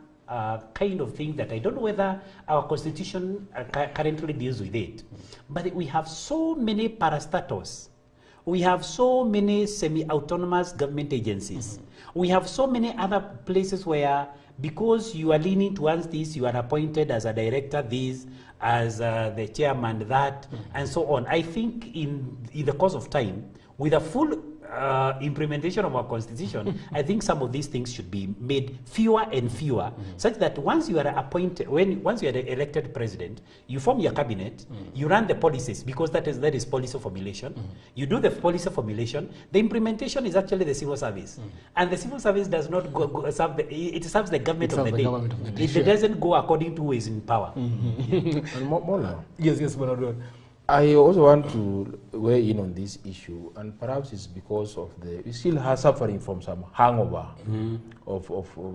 kind of thing that I don't know whether our constitution currently deals with it. But we have so many parastatals. We have so many semi-autonomous government agencies. We have so many other places where, because you are leaning towards this, you are appointed as a director this, as the chairman that, and so on. I think in the course of time, with a full implementation of our constitution, I think some of these things should be made fewer and fewer, such that once you are appointed, once you are the elected president, you form your cabinet, you run the policies, because that is policy formulation. You do the policy formulation. The implementation is actually the civil service, and the civil service does not serve it serves the government of the day. It doesn't go according to who is in power. And Mola, Yes, Bonador. I also want to weigh in on this issue, and perhaps it's because of we still are suffering from some hangover of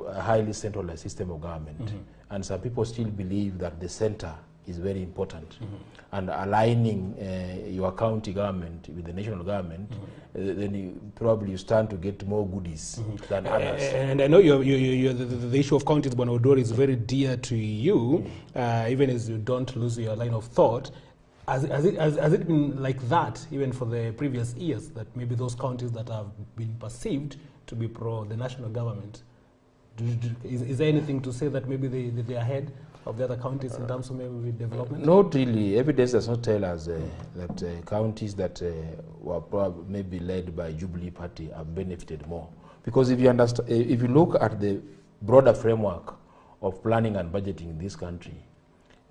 a highly centralized system of government, and some people still believe that the center is very important, and aligning your county government with the national government, then you stand to get more goodies than others. And I know the issue of counties, Bonador, is very dear to you, even as you don't lose your line of thought. Has it been like that even for the previous years, that maybe those counties that have been perceived to be pro the national government, is there anything to say that maybe they are ahead of the other counties in terms of maybe development? Not really. Evidence does not tell us that counties that were maybe led by Jubilee Party have benefited more. Because if you understand, if you look at the broader framework of planning and budgeting in this country,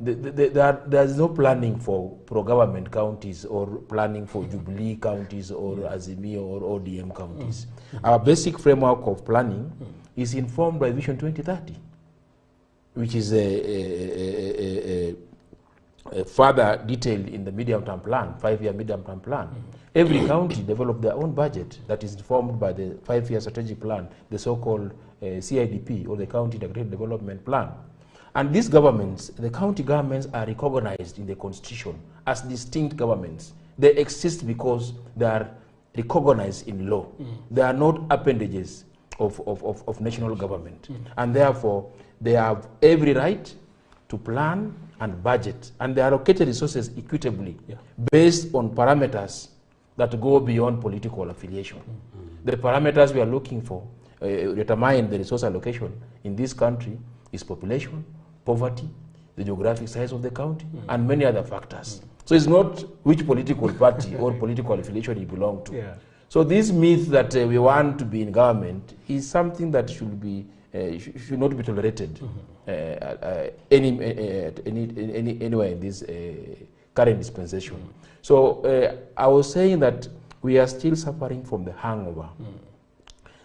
there's no planning for pro-government counties or planning for Jubilee counties or Azimio or ODM counties. Our basic framework of planning is informed by Vision 2030, which is further detailed in the medium-term plan, 5-year medium-term plan. Every county developed their own budget that is informed by the 5-year strategic plan, the so-called CIDP, or the County Integrated Development Plan. And these governments, the county governments, are recognized in the constitution as distinct governments. They exist because they are recognized in law. They are not appendages of national government. And therefore, they have every right to plan and budget. And they allocate resources equitably based on parameters that go beyond political affiliation. The parameters we are looking for determine the resource allocation in this country is population, poverty, the geographic size of the county, and many other factors. So it's not which political party or political affiliation you belong to. So this myth that we want to be in government is something that should be should not be tolerated anywhere in this current dispensation. So I was saying that we are still suffering from the hangover.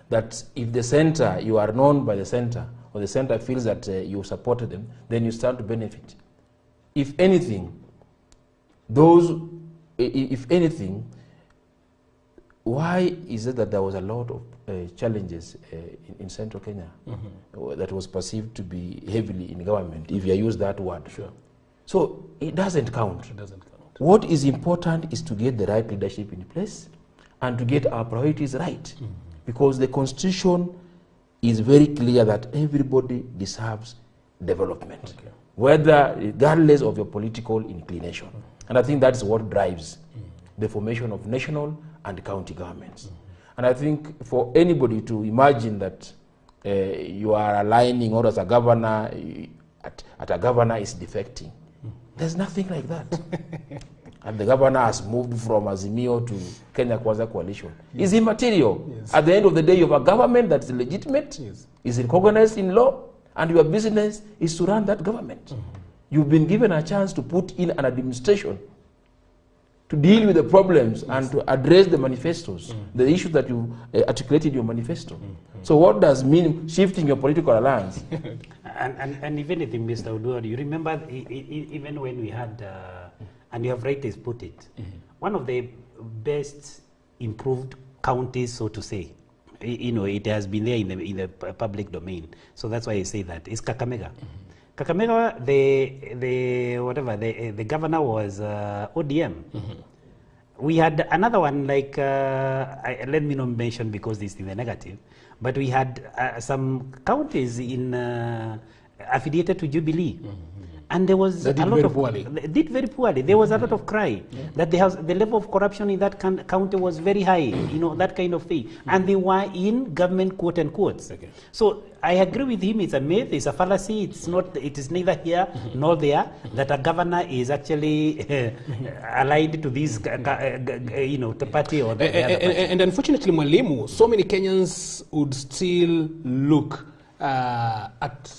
That if the center, you are known by the center, or the center feels that you supported them, then you start to benefit. If anything, why is it that there was a lot of challenges in central Kenya that was perceived to be heavily in government, if you use that word? Sure. So it doesn't count. It doesn't count. What is important is to get the right leadership in place and to get our priorities right. Because the constitution is very clear that everybody deserves development, regardless of your political inclination. And I think that's what drives the formation of national and county governments. And I think for anybody to imagine that you are aligning, or as a governor, at a governor is defecting, there's nothing like that. And the governor has moved from Azimio to Kenya Kwanza Coalition. It's immaterial. At the end of the day, you have a government that's legitimate, is recognized in law, and your business is to run that government. You've been given a chance to put in an administration to deal with the problems and to address the manifestos, the issues that you articulated in your manifesto. So what does mean shifting your political alliance? and if anything, Mr. Oduor, you remember even when we had, and you have rightly put it, one of the best improved counties, so to say, it has been there in the public domain. So that's why I say that. It's Kakamega. Kakamega, the governor was ODM. We had another one, like, let me not mention because it's in the negative, but we had some counties in affiliated to Jubilee. And there was a lot of did very poorly. There was a lot of cry that the level of corruption in that county was very high, that kind of thing. And they were in government quote unquote. So I agree with him. It's a myth. It's a fallacy. It's not. It is neither here nor there that a governor is actually allied to this, the party or the other party. And unfortunately, Mwalimu, so many Kenyans would still look at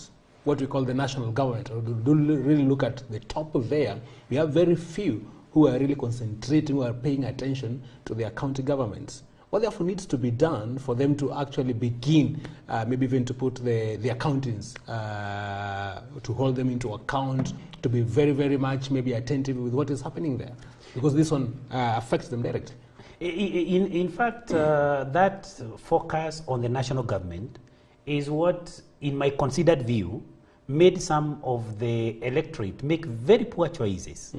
what we call the national government, or do really look at the top there. We have very few who are really concentrating, who are paying attention to their county governments. What therefore needs to be done for them to actually begin, maybe even to put the accountants, to hold them into account, to be very, very much maybe attentive with what is happening there, because this one affects them directly. In fact, that focus on the national government is what, in my considered view, made some of the electorate make very poor choices.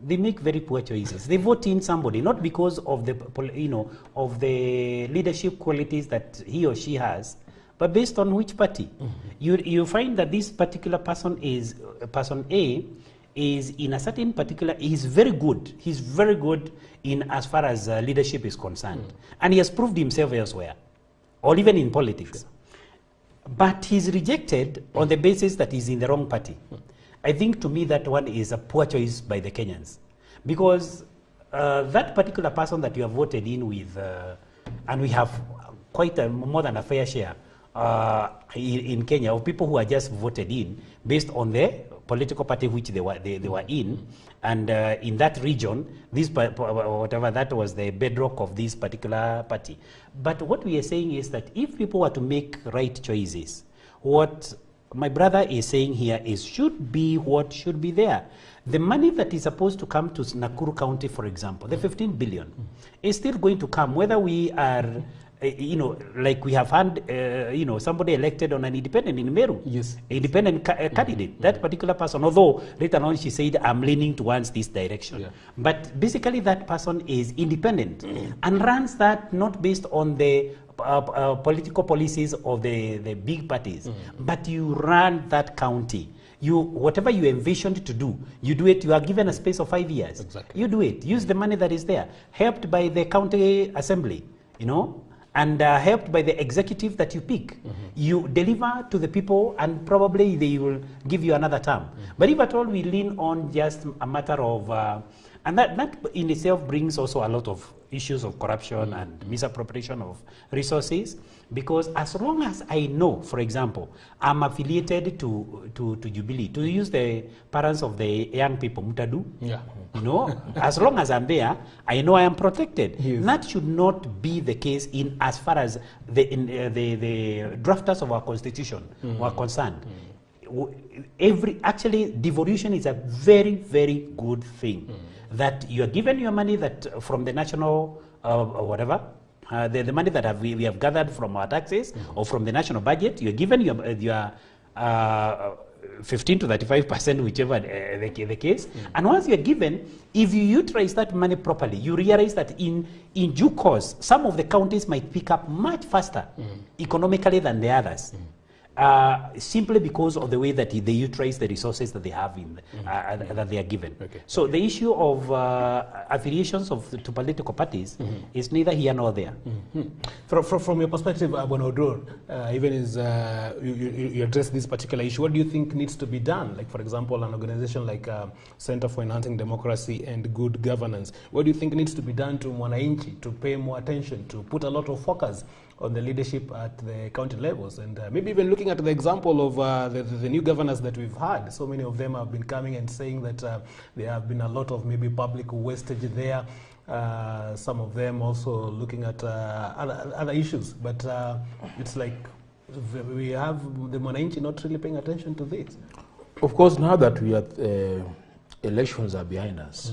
They make very poor choices. They vote in somebody not because of the of the leadership qualities that he or she has, but based on which party. You find that this particular person A is in a certain particular. He's very good. He's very good in as far as leadership is concerned, and he has proved himself elsewhere, or even in politics. But he's rejected on the basis that he's in the wrong party. I think to me that one is a poor choice by the Kenyans, because that particular person that you have voted in with, and we have quite more than a fair share in Kenya of people who are just voted in based on the political party which they were in, and in that region, this whatever that was the bedrock of this particular party. But what we are saying is that if people were to make right choices, what my brother is saying here is should be what should be there. The money that is supposed to come to Nakuru County, for example, the 15 billion, is still going to come whether we are like we have had, somebody elected on an independent in Meru. Yes. Independent candidate. That particular person, although later on she said, I'm leaning towards this direction. Yeah. But basically that person is independent and runs that not based on the political policies of the big parties, but you run that county. Whatever you envisioned to do, you do it. You are given a space of 5 years. Exactly. You do it. Use the money that is there, helped by the county assembly, and helped by the executive that you pick. You deliver to the people, and probably they will give you another term. But if at all we lean on just a matter of, and that in itself brings also a lot of issues of corruption and misappropriation of resources, because as long as I know, for example, I'm affiliated to Jubilee, to use the parents of the young people, Mutadu, as long as I'm there, I know I am protected. Yes. That should not be the case in as far as the drafters of our constitution were concerned. Actually, devolution is a very, very good thing. That you are given your money that from the national whatever, the money that we have gathered from our taxes or from the national budget, you're given your 15 to 35%, whichever the case. And once you're given, if you utilize that money properly, you realize that in due course, some of the counties might pick up much faster economically than the others. Simply because of the way that they utilize the resources that they have that they are given. Okay. So the issue of affiliations to political parties is neither here nor there. From your perspective, Bonodur, even as you address this particular issue, what do you think needs to be done? Like, for example, an organization like Center for Enhancing Democracy and Good Governance, what do you think needs to be done to Mwananchi to pay more attention, to put a lot of focus on the leadership at the county levels, and maybe even looking at the example of the new governors that we've had? So many of them have been coming and saying that there have been a lot of maybe public wastage there. Some of them also looking at other issues, but it's like we have the Mwananchi not really paying attention to this. Of course, now that we are elections are behind us,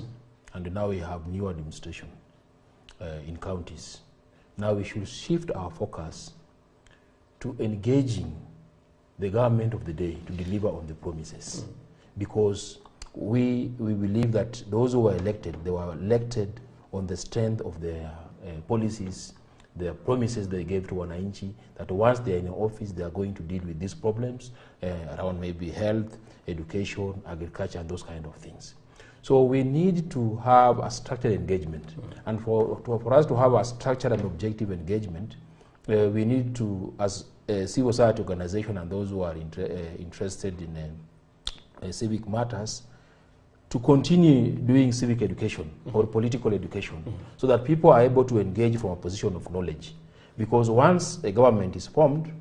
and now we have new administration in counties. Now we should shift our focus to engaging the government of the day to deliver on the promises. Because we believe that those who were elected, they were elected on the strength of their policies, their promises they gave to Wananchi, that once they are in office, they are going to deal with these problems around maybe health, education, agriculture, and those kind of things. So we need to have a structured engagement. And for us to have a structured and objective engagement, we need to, as a civil society organization and those who are interested in civic matters, to continue doing civic education or political education so that people are able to engage from a position of knowledge. Because once a government is formed,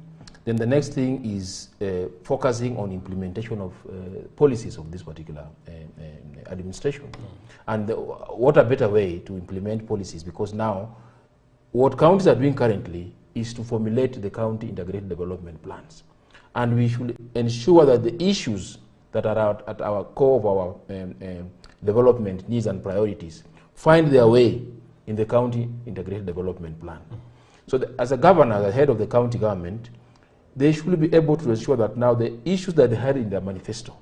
then the next thing is focusing on implementation of policies of this particular administration. And what a better way to implement policies, because now what counties are doing currently is to formulate the county integrated development plans. And we should ensure that the issues that are at our core of our development needs and priorities find their way in the county integrated development plan. So as a governor, the head of the county government, they should be able to ensure that now the issues that they had in their manifesto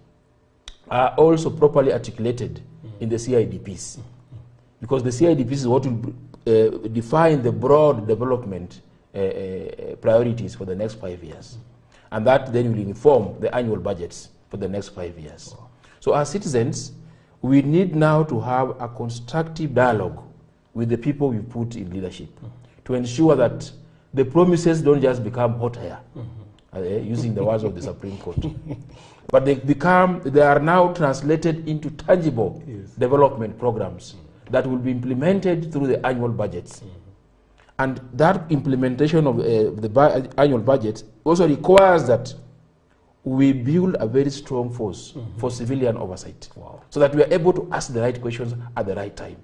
are also properly articulated in the CIDPs. Because the CIDPs is what will define the broad development priorities for the next 5 years. And that then will inform the annual budgets for the next 5 years. So as citizens, we need now to have a constructive dialogue with the people we put in leadership to ensure that the promises don't just become hot air, using the words of the Supreme Court, but they are now translated into tangible development programs that will be implemented through the annual budgets. And that implementation of the annual budget also requires that we build a very strong force for civilian oversight, so that we are able to ask the right questions at the right time.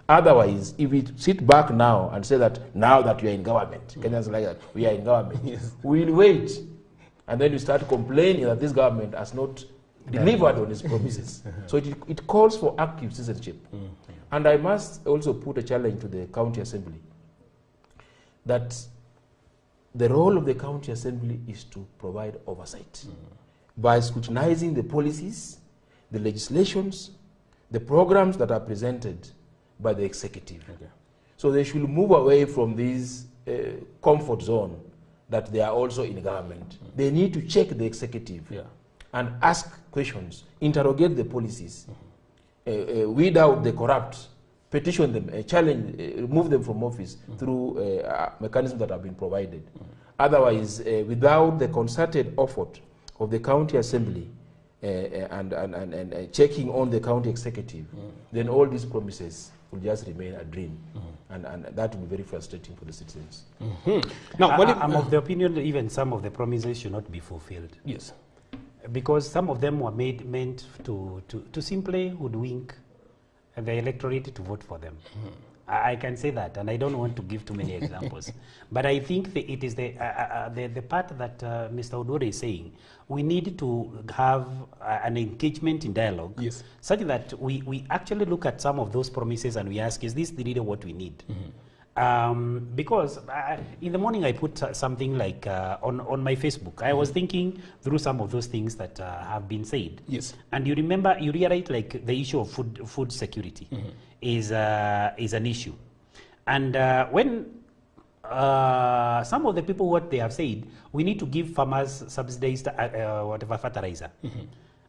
Otherwise, if we sit back now and say that now that we are in government, Kenyans like that, we are in government, we'll wait, and then we start complaining that this government has not delivered on its promises. So it calls for active citizenship. And I must also put a challenge to the county assembly, that the role of the county assembly is to provide oversight by scrutinizing the policies, the legislations, the programs that are presented by the executive. So they should move away from this comfort zone that they are also in government. They need to check the executive and ask questions, interrogate the policies, weed out the corrupt, petition them, challenge, remove them from office through mechanisms that have been provided. Otherwise, without the concerted effort of the county assembly and checking on the county executive, then all these promises will just remain a dream. And that will be very frustrating for the citizens. Now, I'm of the opinion that even some of the promises should not be fulfilled. Yes. Because some of them were meant to simply hoodwink the electorate to vote for them. I can say that, and I don't want to give too many examples. But I think it is the part that Mr. Odore is saying. We need to have an engagement in dialogue, such that we actually look at some of those promises and we ask, is this really what we need? Because in the morning I put something like on my Facebook. I was thinking through some of those things that have been said. And you realize like the issue of food security is an issue. And when some of the people, what they have said, we need to give farmers subsidized whatever fertilizer.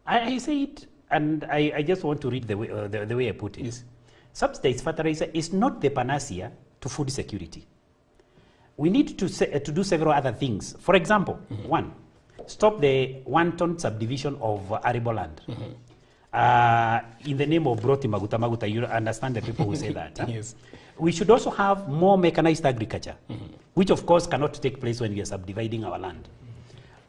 I say it, and I just want to read the way I put it. Subsidized fertilizer is not the panacea to food security. We need to do several other things. For example, one, stop the 1-ton subdivision of arable land. In the name of Broti Maguta Maguta, you understand the people who say that. We should also have more mechanized agriculture, which of course cannot take place when we are subdividing our land.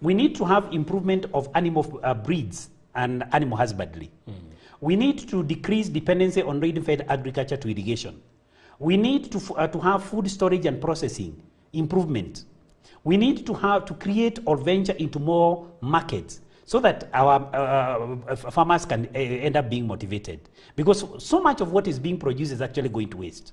We need to have improvement of animal breeds and animal husbandry. We need to decrease dependency on rain-fed agriculture to irrigation. We need to have food storage and processing improvement. We need to create or venture into more markets so that our farmers can end up being motivated. Because so much of what is being produced is actually going to waste.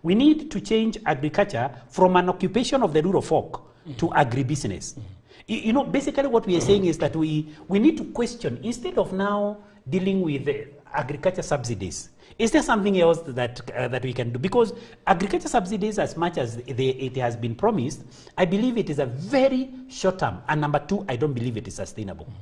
We need to change agriculture from an occupation of the rural folk to agribusiness. You know, basically what we are saying is that we need to question, instead of now dealing with agriculture subsidies, is there something else that we can do? Because agriculture subsidies, as much as it has been promised, I believe it is a very short term. And number two, I don't believe it is sustainable.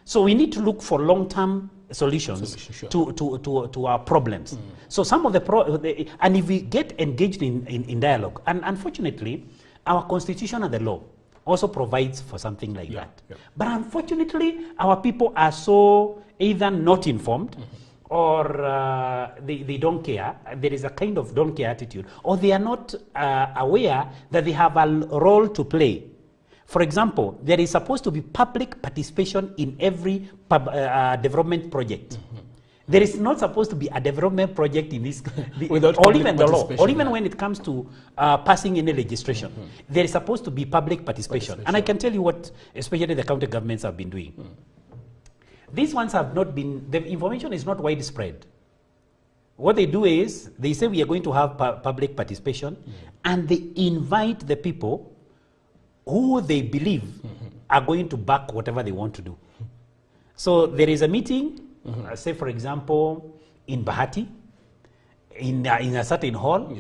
So we need to look for long-term solutions to our problems. So some of and if we get engaged in dialogue, and unfortunately, our constitution and the law also provides for something like that. But unfortunately, our people are so either not informed, or they don't care. There is a kind of don't care attitude, or they are not aware that they have a role to play. For example, there is supposed to be public participation in every development project. There is not supposed to be a development project in this, or even the law, or even when it comes to passing any legislation. There is supposed to be public participation. And I can tell you what, especially the county governments have been doing. These ones have not been, the information is not widespread. What they do is, they say we are going to have public participation, and they invite the people who they believe are going to back whatever they want to do. So there is a meeting, say for example, in Bahati, in a certain hall,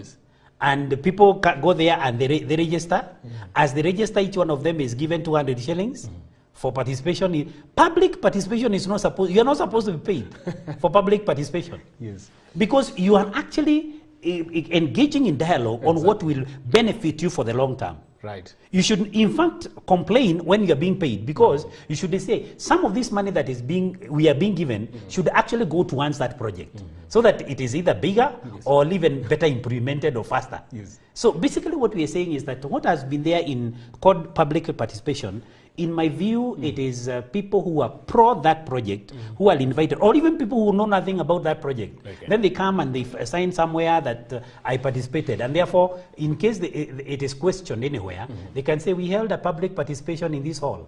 and the people go there and they register. As they register, each one of them is given 200 shillings. For participation, public participation is not supposed, you are not supposed to be paid for public participation. Because you are actually engaging in dialogue on what will benefit you for the long term. You should, in fact, complain when you are being paid, because you should say some of this money that is we are being given should actually go towards that project, so that it is either bigger or even better implemented or faster. So basically, what we are saying is that what has been there in called public participation, in my view, it is people who are pro that project who are invited, or even people who know nothing about that project. Then they come and they sign somewhere that I participated, and therefore, in case it is questioned anywhere, they can say we held a public participation in this hall.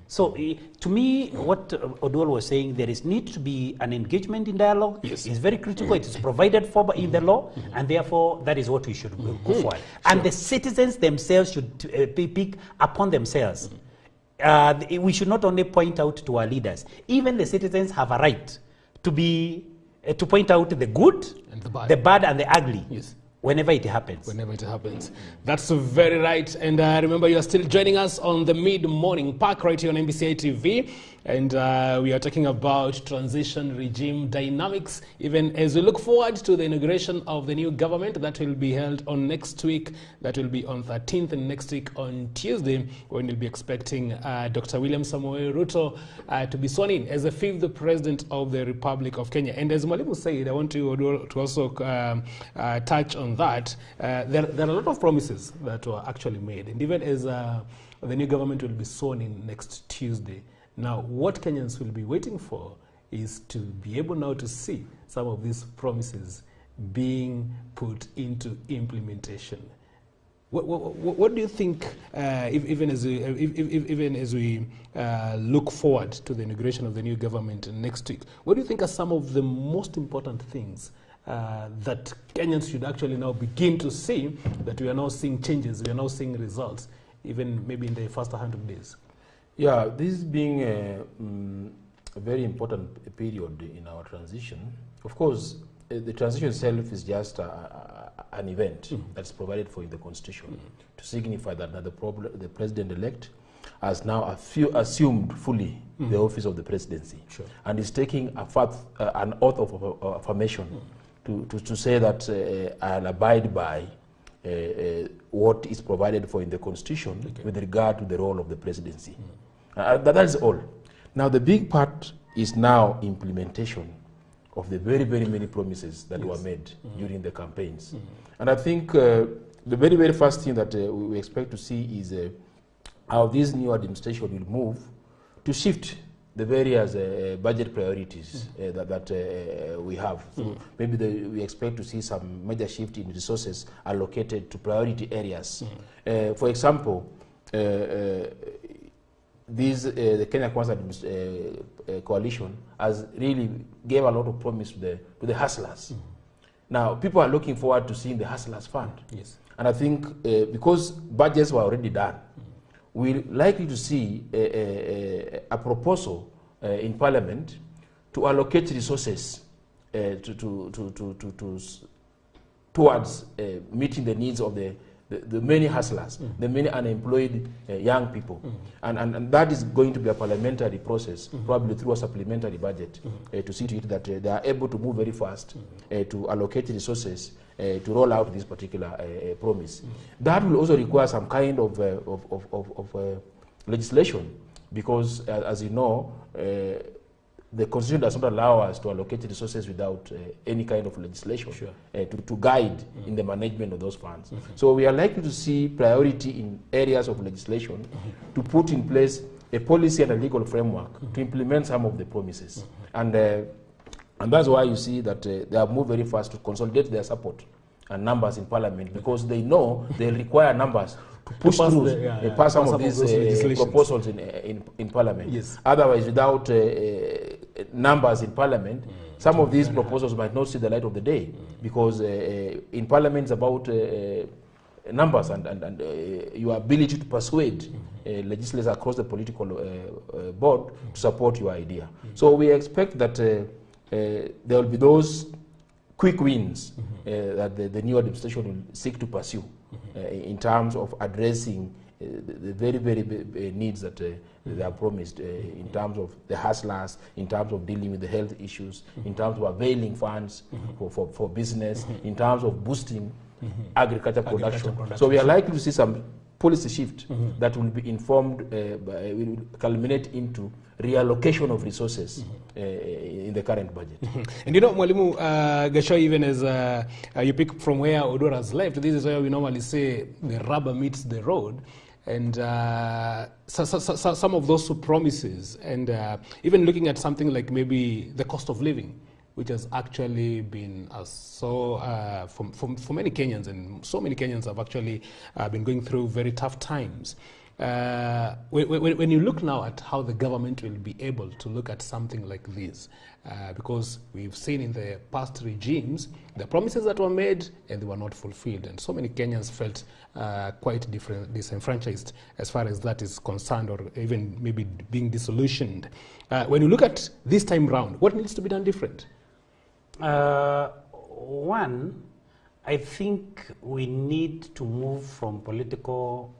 So to me, what Odol was saying, there is need to be an engagement in dialogue. It's very critical. It is provided for in the law, and therefore that is what we should go for. And the citizens themselves should pick upon themselves. We should not only point out to our leaders. Even the citizens have a right to point out the good, and the bad, and the ugly. Whenever it happens. That's very right. And remember, you are still joining us on the Mid-Morning Park right here on MBCI TV. And we are talking about transition regime dynamics, even as we look forward to the inauguration of the new government that will be held on next week. That will be on 13th, and next week on Tuesday, when we'll be expecting Dr. William Samoei Ruto to be sworn in as the 5th President of the Republic of Kenya. And as Mwalimu said, I want to also touch on that. There are a lot of promises that were actually made, and even as the new government will be sworn in next Tuesday. Now, what Kenyans will be waiting for is to be able now to see some of these promises being put into implementation. What do you think, even as we look forward to the inauguration of the new government next week, what do you think are some of the most important things that Kenyans should actually now begin to see, that we are now seeing changes, we are now seeing results, even maybe in the first 100 days? Yeah, this being a very important period in our transition. Of course, the transition itself is just an event that's provided for in the Constitution to signify that the president-elect has now assumed fully the office of the presidency, and is taking an oath of affirmation to say that I'll abide by what is provided for in the Constitution with regard to the role of the presidency. That is all. Now, the big part is now implementation of the very, very many promises that were made during the campaigns. And I think the very, very first thing that we expect to see is how this new administration will move to shift the various budget priorities that we have. So maybe we expect to see some major shift in resources allocated to priority areas. For example, the Kenya Kwanza coalition has really gave a lot of promise to the hustlers. Now, people are looking forward to seeing the Hustlers Fund. Yes. And I think because budgets were already done, we're likely to see a proposal in Parliament to allocate resources towards meeting the needs of the many hustlers, the many unemployed young people. And that is going to be a parliamentary process, probably through a supplementary budget, to see to it that they are able to move very fast to allocate resources to roll out this particular promise. That will also require some kind of legislation, because as you know, the Constitution does not allow us to allocate resources without any kind of legislation to guide in the management of those funds. So we are likely to see priority in areas of legislation to put in place a policy and a legal framework to implement some of the promises. And that's why you see that they have moved very fast to consolidate their support and numbers in Parliament, because they know they require numbers to push through, pass some of these proposals in Parliament. Yes. Otherwise, without numbers in Parliament, some of these proposals might not see the light of the day, because in Parliament it's about numbers and your ability to persuade legislators across the political board to support your idea. So we expect that there will be those quick wins that the new administration will seek to pursue in terms of addressing the very, very needs that they are promised in terms of the hustlers, in terms of dealing with the health issues, in terms of availing funds for business, in terms of boosting agriculture production. So we are likely to see some policy shift that will be informed, will culminate into reallocation of resources in the current budget. And you know, Mwalimu Gasho, even as you pick from where Odor has left, this is where we normally say the rubber meets the road. And some of those promises, and even looking at something like maybe the cost of living, which has actually been for many Kenyans, and so many Kenyans have actually been going through very tough times. When you look now at how the government will be able to look at something like this, because we've seen in the past regimes the promises that were made and they were not fulfilled, and so many Kenyans felt quite disenfranchised as far as that is concerned, or even maybe being disillusioned. When you look at this time round, what needs to be done different? One, I think we need to move from political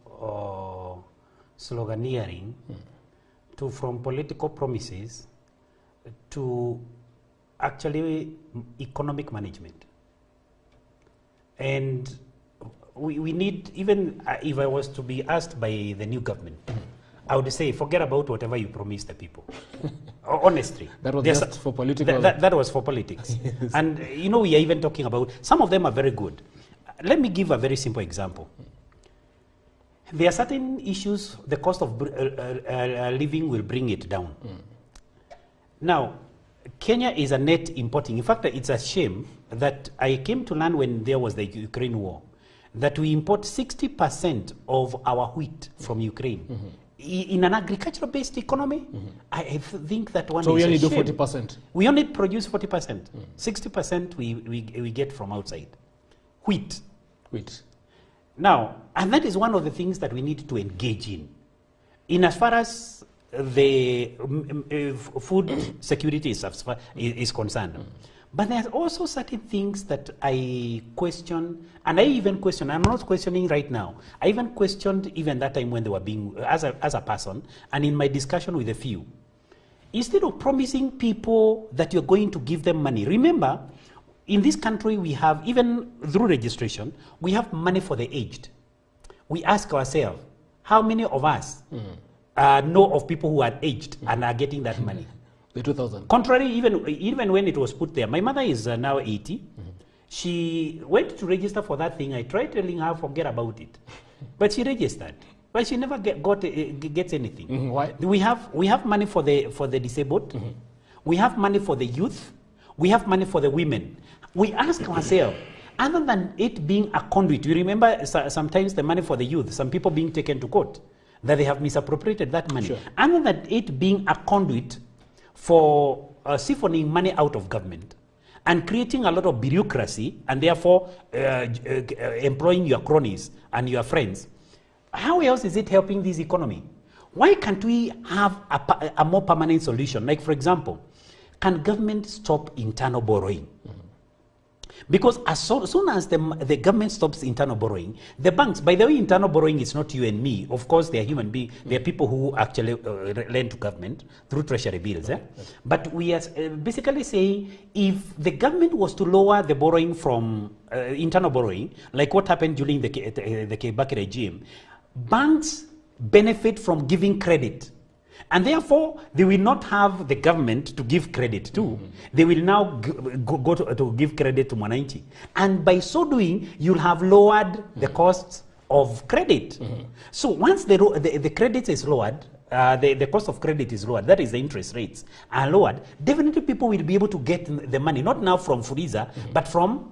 sloganeering from political promises to actually economic management. And we need, even if I was to be asked by the new government, I would say, forget about whatever you promised the people. Honestly. That was just for political... That was for politics. Yes. And, you know, we are even talking about... Some of them are very good. Let me give a very simple example. There are certain issues, the cost of living will bring it down. Now, Kenya is a net importing. In fact, it's a shame that I came to learn when there was the Ukraine war, that we import 60% of our wheat from Ukraine. In an agricultural-based economy, I think that one is a shame. So we only do 40%? We only produce 40%. 60% we get from outside. Wheat. Now, and that is one of the things that we need to engage in as far as the food security is concerned. But there's also certain things that I question, and I even question, I'm not questioning right now, I even questioned even that time when they were being, as a person, and in my discussion with a few. Instead of promising people that you're going to give them money, remember, in this country we have, even through registration, we have money for the aged. We ask ourselves, how many of us know of people who are aged and are getting that money? The 2,000. Contrary, even when it was put there, my mother is now 80. She went to register for that thing. I tried telling her, forget about it. But she registered. But she never gets anything. Why? We have money for the disabled. We have money for the youth. We have money for the women. We ask ourselves, other than it being a conduit, you remember sometimes the money for the youth, some people being taken to court, that they have misappropriated that money. Sure. Other than it being a conduit for siphoning money out of government, and creating a lot of bureaucracy and therefore employing your cronies and your friends, how else is it helping this economy? Why can't we have a more permanent solution? Like, for example, can government stop internal borrowing? Because as soon as the government stops internal borrowing, the banks, by the way, internal borrowing is not you and me. Of course, they are human beings. They are people who actually lend to government through treasury bills. But we are basically saying if the government was to lower the borrowing from internal borrowing, like what happened during the Kibaki regime, banks benefit from giving credit. And therefore, they will not have the government to give credit to. They will now go to give credit to Mwananchi. And by so doing, you'll have lowered the costs of credit. So once the credit is lowered, the cost of credit is lowered, that is the interest rates are lowered, definitely people will be able to get the money, not now from Fuliza, but from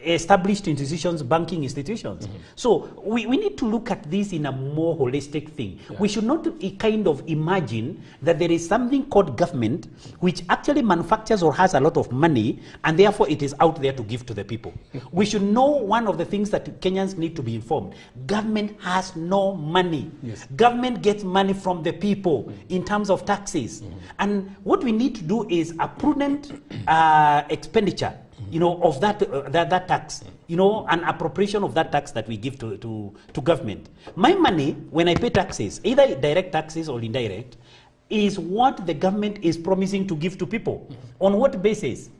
established institutions, banking institutions. So we need to look at this in a more holistic thing. We should not kind of imagine that there is something called government which actually manufactures or has a lot of money and therefore it is out there to give to the people. We should know one of the things that Kenyans need to be informed. Government has no money. Government gets money from the people in terms of taxes. And what we need to do is a prudent expenditure, you know, of that tax, you know, an appropriation of that tax that we give to government. My money, when I pay taxes, either direct taxes or indirect, is what the government is promising to give to people. On what basis?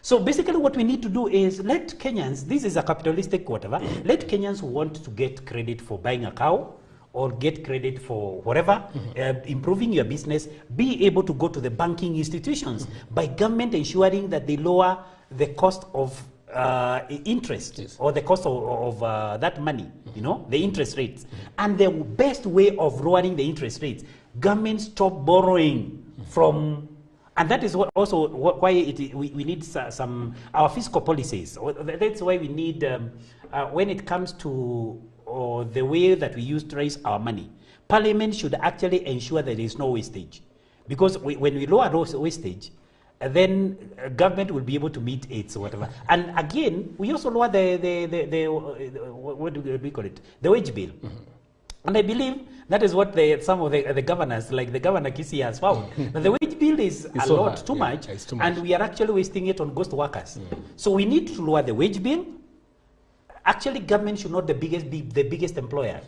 So basically what we need to do is let Kenyans, this is a capitalistic whatever, let Kenyans who want to get credit for buying a cow or get credit for whatever, improving your business, be able to go to the banking institutions by government ensuring that they lower the cost of interest or the cost of that money, you know, the interest rates. And the best way of lowering the interest rates, government stop borrowing from, and that is what also why we need some our fiscal policies. That's why we need, when it comes to the way that we use to raise our money, Parliament should actually ensure that there is no wastage. Because when we lower wastage, then government will be able to meet its whatever. And again, we also lower what do we call it? The wage bill. And I believe that is what some of the governors, like the governor Kisi, has found. That the wage bill is a lot, too much, and we are actually wasting it on ghost workers. So we need to lower the wage bill. Actually, government should not be the biggest employer.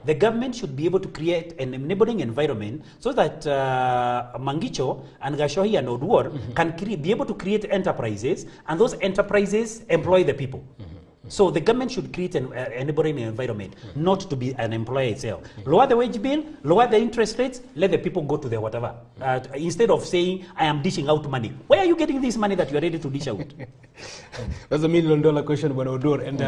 The government should be able to create an enabling environment so that Mangicho and Gashohi and Oduor can be able to create enterprises, and those enterprises employ the people. So the government should create an enabling environment, not to be an employer itself. Lower the wage bill, lower the interest rates, let the people go to their whatever. Instead of saying, I am dishing out money. Where are you getting this money that you are ready to dish out? That's $1 million question, Odur. And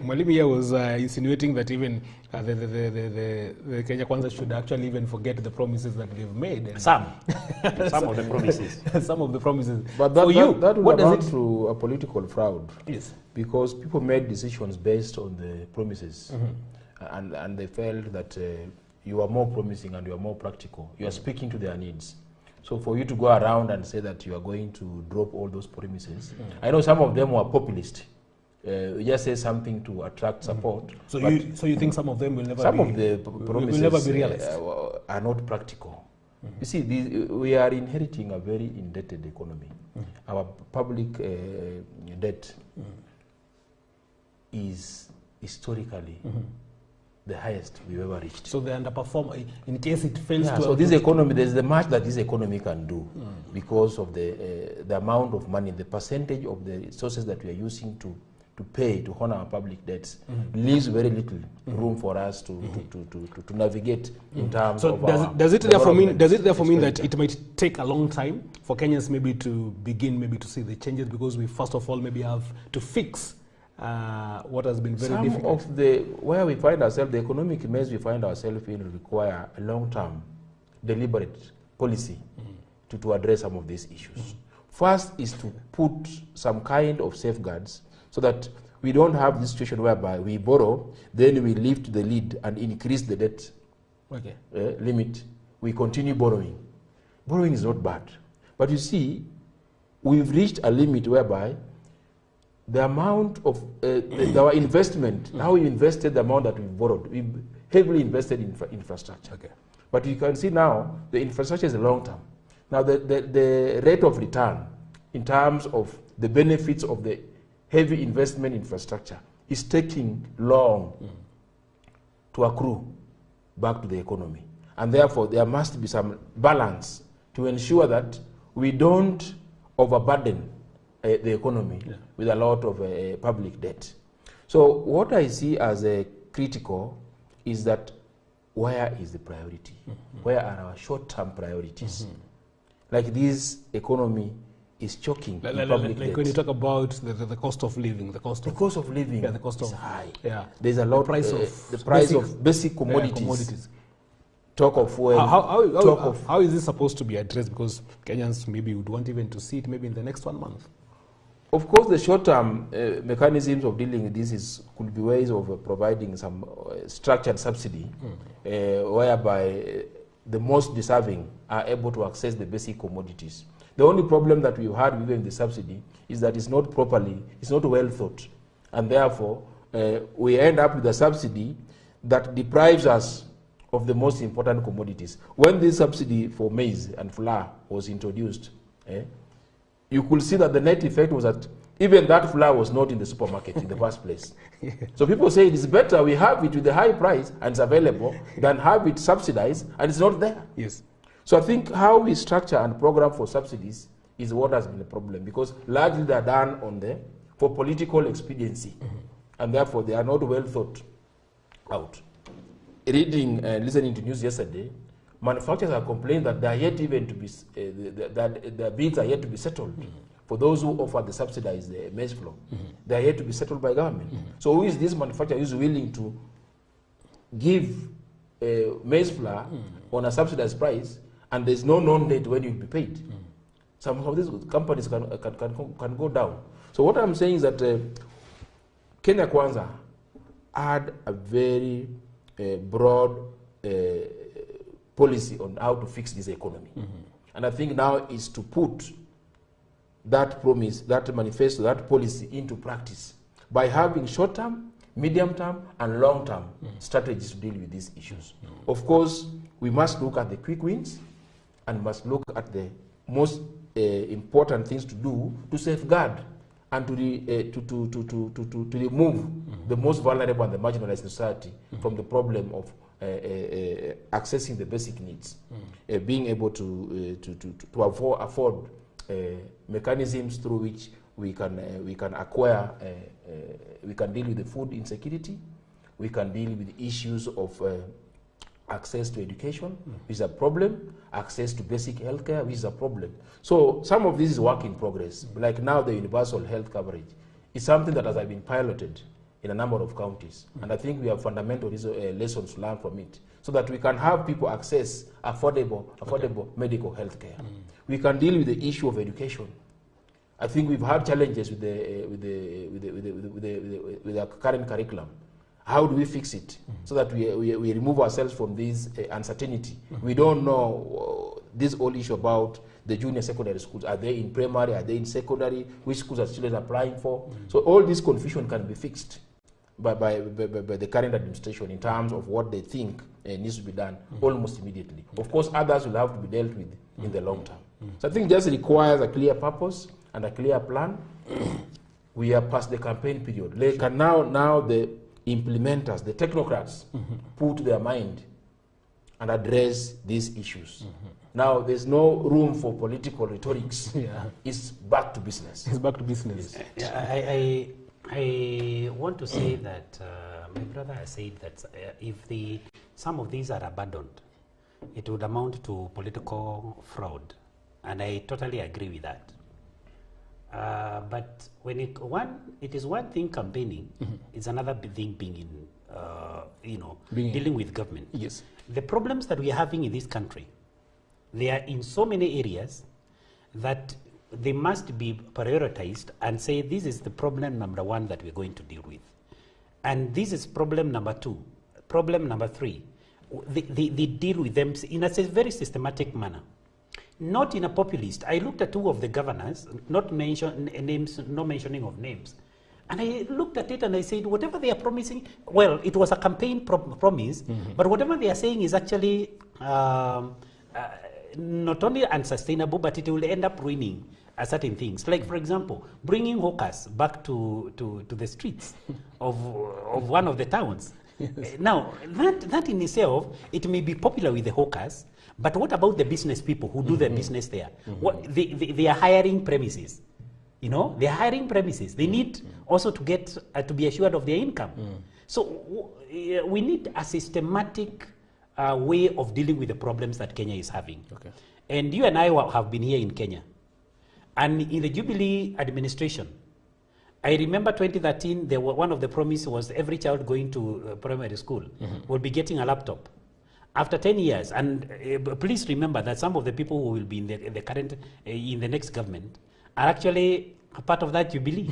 Mwalimu here was insinuating that even the Kenya Kwanza should actually even forget the promises that they've made. And some of the promises. Some of the promises. But that would amount to a political fraud. Yes. Because people made decisions based on the promises, and they felt that you are more promising and you are more practical. You are speaking to their needs. So for you to go around and say that you are going to drop all those promises, I know some of them were populist. You just say something to attract support. So you think some of them will never of the promises will never be realized? Are not practical. You see, we are inheriting a very indebted economy. Our public debt is historically the highest we've ever reached. So they underperform in case it fails to... So this economy, there's the much that this economy can do because of the amount of money, the percentage of the resources that we are using to pay, to honor our public debts, leaves very little room for us to navigate in terms of does it therefore mean that it might take a long time for Kenyans maybe to begin to see the changes, because we first of all maybe have to fix what has been very difficult? Where we find ourselves, the economic mess we find ourselves in require a long-term, deliberate policy to address some of these issues. First is to put some kind of safeguards so that we don't have this situation whereby we borrow, then we lift the lid and increase the debt limit. We continue borrowing. Borrowing is not bad. But you see, we've reached a limit whereby the amount of our investment, how we invested the amount that we borrowed, we heavily invested in infrastructure. Okay. But you can see now the infrastructure is long term. Now the rate of return in terms of the benefits of the heavy investment in infrastructure is taking long to accrue back to the economy. And therefore there must be some balance to ensure that we don't overburden the economy with a lot of public debt. So what I see as critical is that where is the priority? Where are our short-term priorities? Like this economy is choking in public debt. Like when you talk about the cost of living, the cost of living is high. Yeah. There's a lot the the price of basic commodities. Talk of fuel. How is this supposed to be addressed? Because Kenyans maybe would want even to see it maybe in the next 1 month. Of course, the short-term mechanisms of dealing with this could be ways of providing some structured subsidy, whereby the most deserving are able to access the basic commodities. The only problem that we've had within the subsidy is that it's not well thought. And therefore, we end up with a subsidy that deprives us of the most important commodities. When this subsidy for maize and flour was introduced, you could see that the net effect was that even that flour was not in the supermarket in the first place. So people say it is better we have it with a high price and it's available than have it subsidized and it's not there. Yes. So I think how we structure and program for subsidies is what has been the problem, because largely they are done for political expediency, and therefore they are not well thought out. Reading and listening to news yesterday, manufacturers are complaining that they are yet even to be that the bids are yet to be settled for those who offer the subsidized maize flour. They are yet to be settled by government. So who is this manufacturer who is willing to give maize flour on a subsidized price, and there's no known date when you'll be paid? Some of these companies can go down. So what I'm saying is that Kenya Kwanza had a very broad policy on how to fix this economy. And I think now is to put that promise, that manifesto, that policy into practice by having short-term, medium-term, and long-term strategies to deal with these issues. Of course, we must look at the quick wins and must look at the most important things to do to safeguard and to remove the most vulnerable and the marginalized society from the problem of accessing the basic needs, being able to afford mechanisms through which we can acquire, we can deal with the food insecurity, we can deal with the issues of access to education, which is a problem, access to basic healthcare, which is a problem. So some of this is work in progress. Like now the universal health coverage is something that has been piloted in a number of counties. And I think we have fundamental lessons to learn from it, so that we can have people access affordable medical health care. We can deal with the issue of education. I think we've had challenges with the current curriculum. How do we fix it so that we remove ourselves from this uncertainty? We don't know this whole issue about the junior secondary schools. Are they in primary? Are they in secondary? Which schools are students applying for? So all this confusion can be fixed by the current administration in terms of what they think needs to be done almost immediately. Of course, others will have to be dealt with in the long term. So I think just requires a clear purpose and a clear plan. We are past the campaign period. Like now the implementers, the technocrats, put their mind and address these issues. Now there's no room for political rhetorics. It's back to business. It's back to business. I want to say that my brother has said that if some of these are abandoned, it would amount to political fraud, and I totally agree with that. But when it is one thing campaigning, it's another thing being in, dealing with government. Yes. The problems that we are having in this country, they are in so many areas that they must be prioritized and say this is the problem number one that we're going to deal with. And this is problem number two, problem number three. They deal with them in a very systematic manner. not in a populist. I looked at two of the governors, not mentioning of names. And I looked at it and I said, whatever they are promising, well, it was a campaign promise, but whatever they are saying is actually not only unsustainable, but it will end up ruining certain things. Like, for example, bringing hawkers back to the streets of one of the towns. Yes. Now, that in itself, it may be popular with the hawkers, but what about the business people who do their business there? What, they are hiring premises. You know, they are hiring premises. They need also to get to be assured of their income. So we need a systematic way of dealing with the problems that Kenya is having. Okay. And you and I have been here in Kenya. And in the Jubilee administration, I remember 2013, one of the promises was every child going to primary school will be getting a laptop. After 10 years, and please remember that some of the people who will be in the current, in the next government, are actually a part of that Jubilee.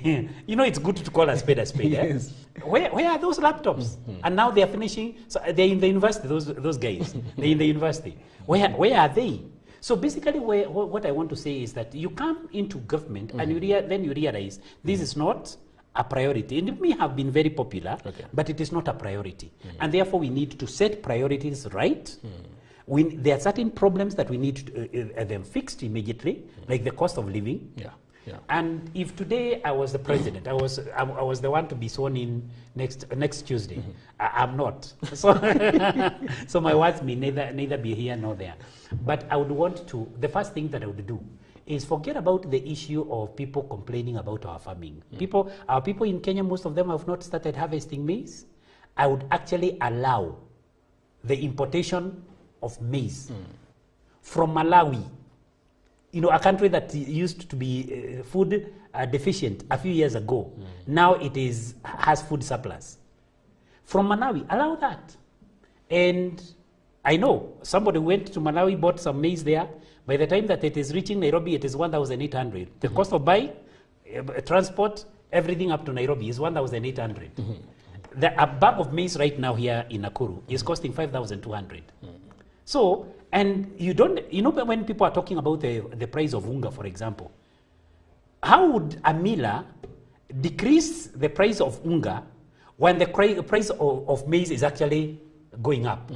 You know, it's good to call a spade a spade. Yes. Where are those laptops? And now they are finishing. So they're in the university. Those guys. They're in the university. Where are they? So basically, what I want to say is that you come into government and then you realize this is not a priority. And it may have been very popular, but it is not a priority. And therefore, we need to set priorities right. There are certain problems that we need to, them fixed immediately, like the cost of living. Yeah. And if today I was the president, I was the one to be sworn in next Tuesday. I'm not. So, so my words may neither be here nor there. But I would want to. The first thing that I would do is forget about the issue of people complaining about our farming. Our people in Kenya, most of them have not started harvesting maize. I would actually allow the importation of maize from Malawi, you know, a country that used to be food deficient a few years ago. Now it has food surplus. From Malawi, allow that. And I know somebody went to Malawi, bought some maize there. By the time that it is reaching Nairobi, it is 1,800. The cost of buying, transport, everything up to Nairobi is 1,800. A bag of maize right now here in Nakuru is costing 5,200. So, and you know, when people are talking about the price of unga, for example, how would a miller decrease the price of unga when the price of maize is actually going up?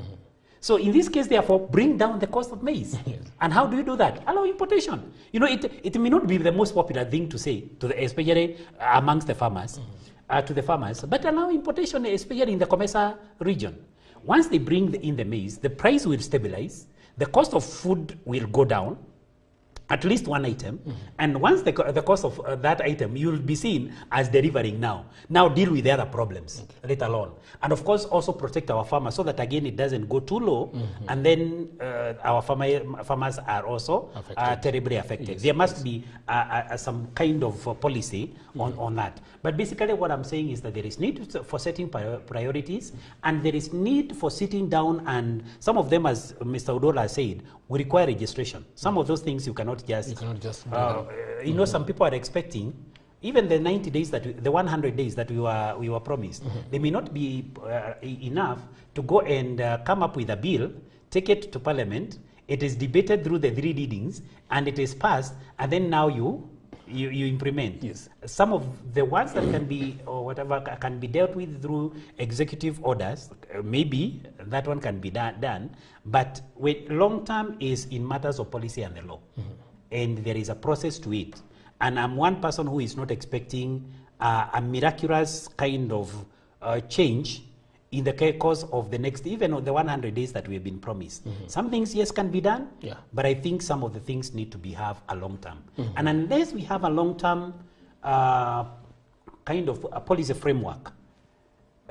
So in this case, therefore, bring down the cost of maize. And how do you do that? Allow importation. You know, it may not be the most popular thing to say, especially amongst the farmers, to the farmers, but allow importation, especially in the Comesa region. Once they bring in the maize, the price will stabilize, the cost of food will go down, at least one item, and once the cost of that item, you'll be seen as delivering now. Now deal with the other problems, let alone. And of course, also protect our farmers so that, again, it doesn't go too low, and then our farmers are also terribly affected. Yes, there must be some kind of policy on that. But basically what I'm saying is that there is need for setting priorities, and there is need for sitting down, and some of them, as Mr. Udola said, will require registration. Some of those things you cannot just you know, some people are expecting even the 90 days the 100 days that we were promised. They may not be enough to go and come up with a bill, take it to Parliament. It is debated through the 3 readings, and it is passed, and then now you implement. Yes. Some of the ones that can be, or whatever, can be dealt with through executive orders. Maybe that one can be done, but long term is in matters of policy and the law. And there is a process to it. And I'm one person who is not expecting a miraculous kind of change in the course of the next, even the 100 days that we have been promised. Some things, yes, can be done, but I think some of the things need to have a long term. And unless we have a long term kind of a policy framework,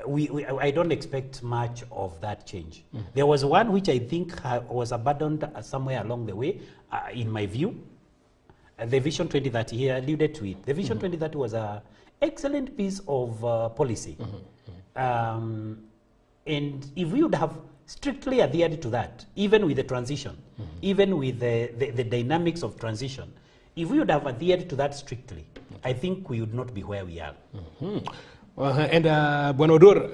I don't expect much of that change. There was one which I think was abandoned somewhere along the way, in my view. The Vision 2030, he alluded to it. The Vision 2030 was an excellent piece of policy. And if we would have strictly adhered to that, even with the transition, even with the dynamics of transition, if we would have adhered to that strictly, I think we would not be where we are. And Buenodur,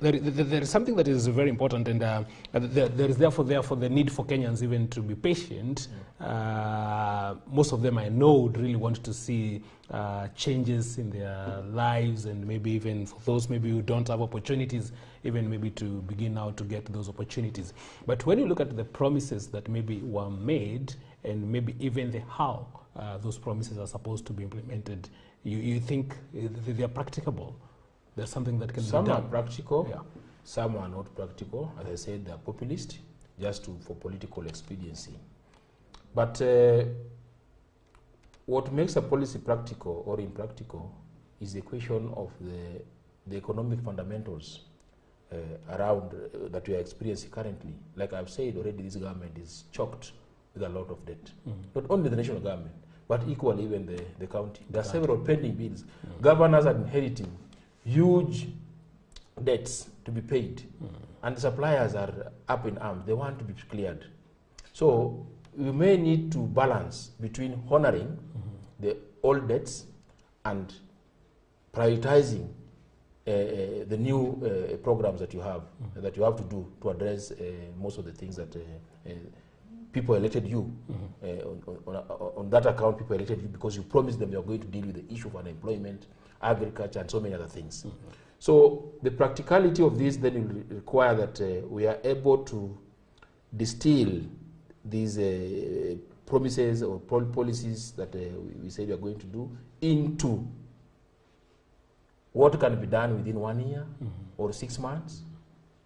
there is something that is very important, and there is therefore the need for Kenyans even to be patient. Most of them I know would really want to see changes in their lives, and maybe even for those maybe who don't have opportunities, even maybe to begin now to get those opportunities. But when you look at the promises that maybe were made, and maybe even the how those promises are supposed to be implemented, you think they are practicable? There's something that can be done? Some are practical, yeah. Some are not practical. As I said, they are populist, just for political expediency. But what makes a policy practical or impractical is the question of the economic fundamentals around that we are experiencing currently. Like I've said already, this government is choked with a lot of debt. Not only the national government, but equally even the county. There are several pending bills. Governors are inheriting huge debts to be paid, and the suppliers are up in arms. They want to be cleared. So we may need to balance between honoring the old debts and prioritizing the new programs that you have to do to address most of the things that people elected you. On that account, people elected you because you promised them you are going to deal with the issue of unemployment, agriculture, and so many other things. So the practicality of this then will require that we are able to distill these promises or policies that we say we are going to do into what can be done within 1 year, or 6 months,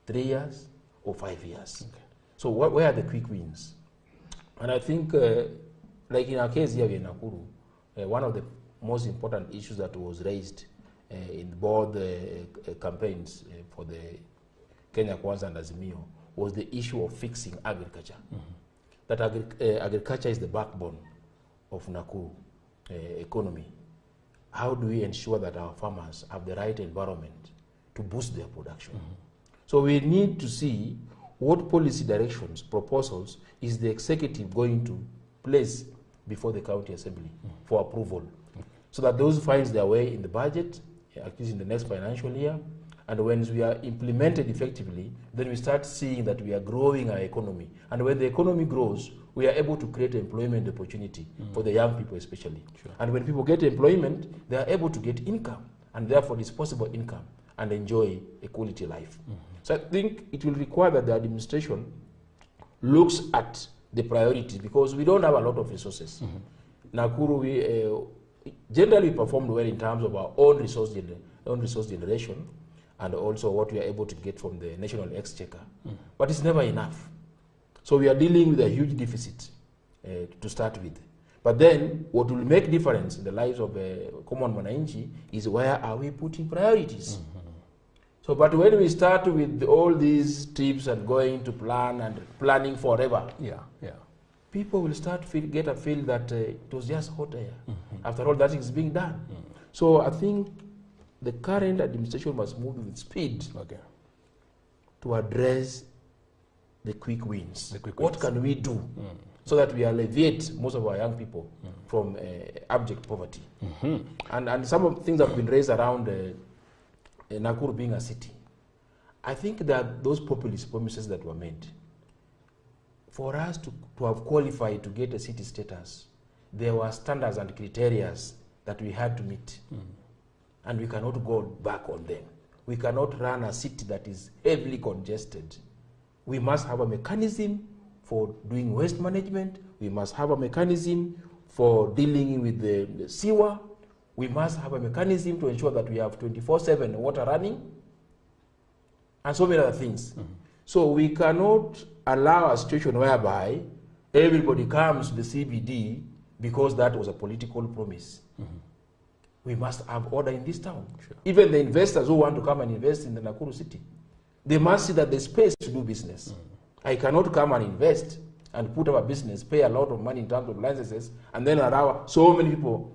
3 years, or 5 years. Okay. So where are the quick wins? And I think, like in our case here in Nakuru, one of the most important issues that was raised in both campaigns for the Kenya Kwanza and Azimio was the issue of fixing agriculture. That agriculture is the backbone of Nakuru economy. How do we ensure that our farmers have the right environment to boost their production? So we need to see what policy directions, proposals, is the executive going to place before the county assembly for approval, so that those finds their way in the budget, at least in the next financial year, and when we are implemented effectively, then we start seeing that we are growing our economy. And when the economy grows, we are able to create employment opportunity for the young people especially. Sure. And when people get employment, they are able to get income, and therefore disposable income, and enjoy a quality life. So I think it will require that the administration looks at the priorities, because we don't have a lot of resources. Nakuru, we generally performed well in terms of our own resource generation, and also what we are able to get from the national exchequer. But it's never enough. So we are dealing with a huge deficit to start with. But then what will make difference in the lives of common Mwananchi is where are we putting priorities. So, but when we start with all these tips and going to plan and planning forever, people will start get a feel that it was just hot air. After all, that is being done. So I think the current administration must move with speed to address the quick wins. What can we do so that we alleviate most of our young people from abject poverty? And some of the things that have been raised around Nakuru being a city. I think that those populist promises that were made, for us to have qualified to get a city status, there were standards and criteria that we had to meet. And we cannot go back on them. We cannot run a city that is heavily congested. We must have a mechanism for doing waste management. We must have a mechanism for dealing with the sewer. We must have a mechanism to ensure that we have 24/7 water running, and so many other things. So we cannot allow a situation whereby everybody comes to the CBD because that was a political promise. We must have order in this town. Even the investors who want to come and invest in the Nakuru city, they must see that there's space to do business. I cannot come and invest and put up a business, pay a lot of money in terms of licenses, and then allow so many people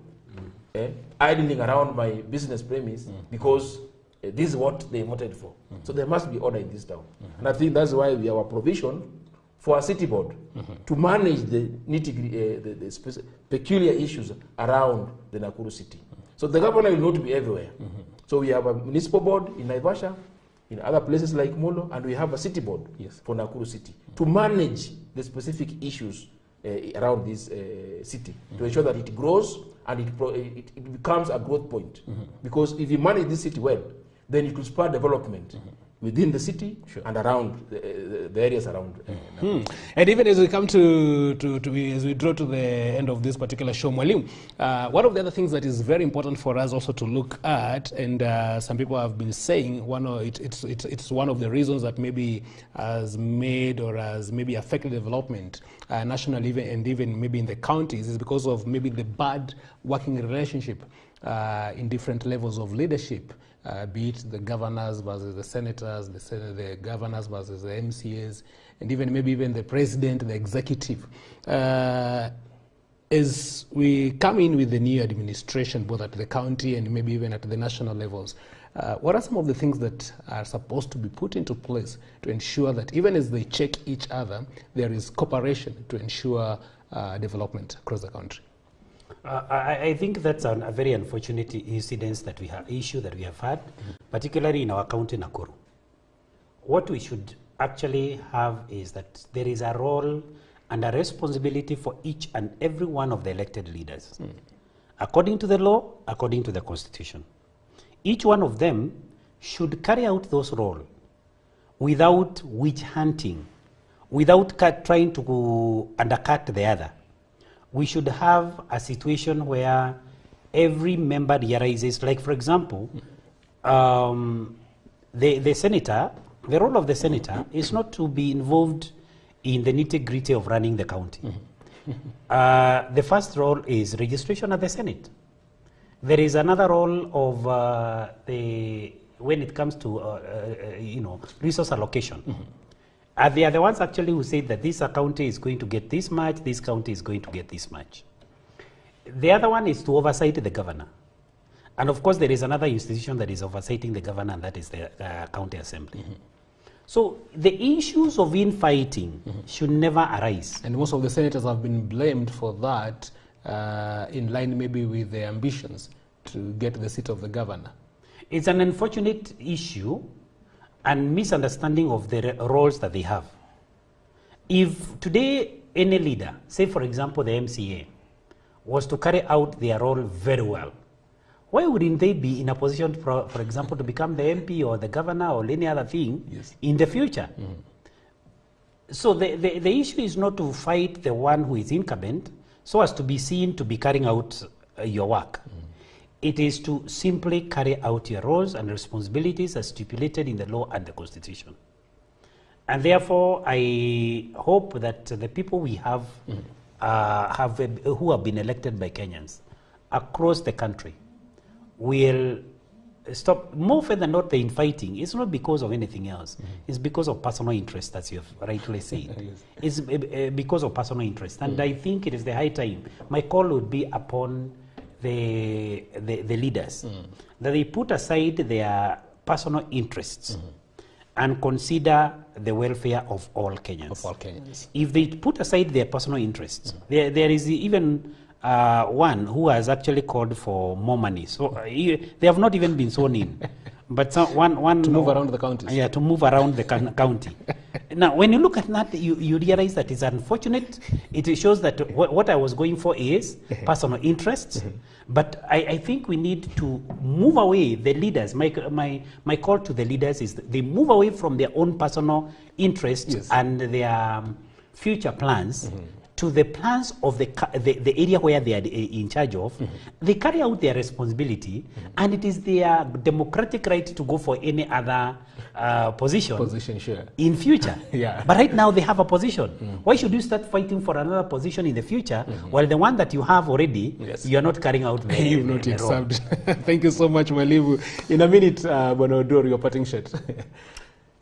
idling around my business premise because this is what they voted for. So there must be order in this town. And I think that's why we have a provision for a city board to manage the peculiar issues around the Nakuru city. So the governor will not be everywhere. So we have a municipal board in Naivasha, in other places like Molo, and we have a city board for Nakuru City to manage the specific issues around this city, to ensure that it grows and it becomes a growth point. Because if you manage this city well, then it will spur development within the city and around the areas around. And even as we come as we draw to the end of this particular show, Mwalimu, one of the other things that is very important for us also to look at, and some people have been saying, it's one of the reasons that maybe has made or has maybe affected development nationally and even maybe in the counties, is because of maybe the bad working relationship in different levels of leadership. Be it the governors versus the senators, the governors versus the MCAs, and maybe even the president, the executive. As we come in with the new administration, both at the county and maybe even at the national levels, what are some of the things that are supposed to be put into place to ensure that even as they check each other, there is cooperation to ensure development across the country? I think that's a very unfortunate issue that we have had, particularly in our county, Nakuru. What we should actually have is that there is a role and a responsibility for each and every one of the elected leaders, according to the law, according to the constitution. Each one of them should carry out those roles without witch hunting, without trying to undercut the other. We should have a situation where every member realizes, like for example, the senator, the role of the senator is not to be involved in the nitty-gritty of running the county. The first role is registration at the Senate. There is another role of when it comes to resource allocation. They are the ones actually who say that this county is going to get this much, this county is going to get this much. The other one is to oversight the governor. And of course, there is another institution that is oversighting the governor, and that is the county assembly. So the issues of infighting should never arise. And most of the senators have been blamed for that, in line maybe with their ambitions to get the seat of the governor. It's an unfortunate issue and misunderstanding of the roles that they have. If today any leader, say for example the MCA, was to carry out their role very well, why wouldn't they be in a position, for example, to become the MP or the governor or any other thing in the future? So the issue is not to fight the one who is incumbent so as to be seen to be carrying out your work. It is to simply carry out your roles and responsibilities as stipulated in the law and the constitution. And therefore, I hope that the people we have, who have been elected by Kenyans across the country will stop, more further not the infighting. It's not because of anything else. It's because of personal interest, as you have rightly said. It's because of personal interest. And I think it is the high time. My call would be upon the leaders, that they put aside their personal interests and consider the welfare of all Kenyans. If they put aside their personal interests, there is even one who has actually called for more money. So they have not even been sworn in. But one to move around the counties. Yeah, to move around the county. Now, when you look at that, you realize that it's unfortunate. It shows that what I was going for is personal interests. But I think we need to move away, the leaders. My call to the leaders is that they move away from their own personal interests and their future plans to the plans of the area where they are in charge of. They carry out their responsibility, and it is their democratic right to go for any other position in future. But right now they have a position. Why should you start fighting for another position in the future while the one that you have already, you are not carrying out the You've not yet served. Thank you so much, Mwalimu. In a minute, Bonodor, your parting shot.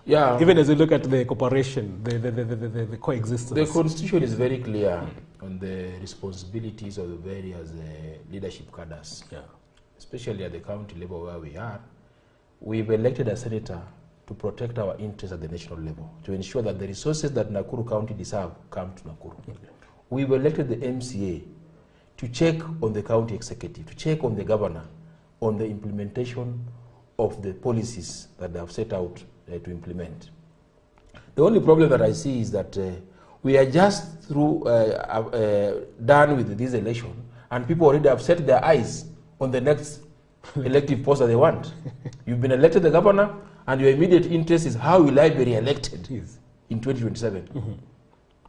Yeah. Even as you look at the cooperation, the coexistence. The constitution is very clear on the responsibilities of the various leadership cadres, especially at the county level where we are. We've elected a senator to protect our interests at the national level, to ensure that the resources that Nakuru County deserve come to Nakuru. We've elected the MCA to check on the county executive, to check on the governor, on the implementation of the policies that they have set out to implement. The only problem that I see is that we are just through done with this election, and people already have set their eyes on the next elective post that they want. You've been elected the governor, and your immediate interest is how will I be re-elected in 2027.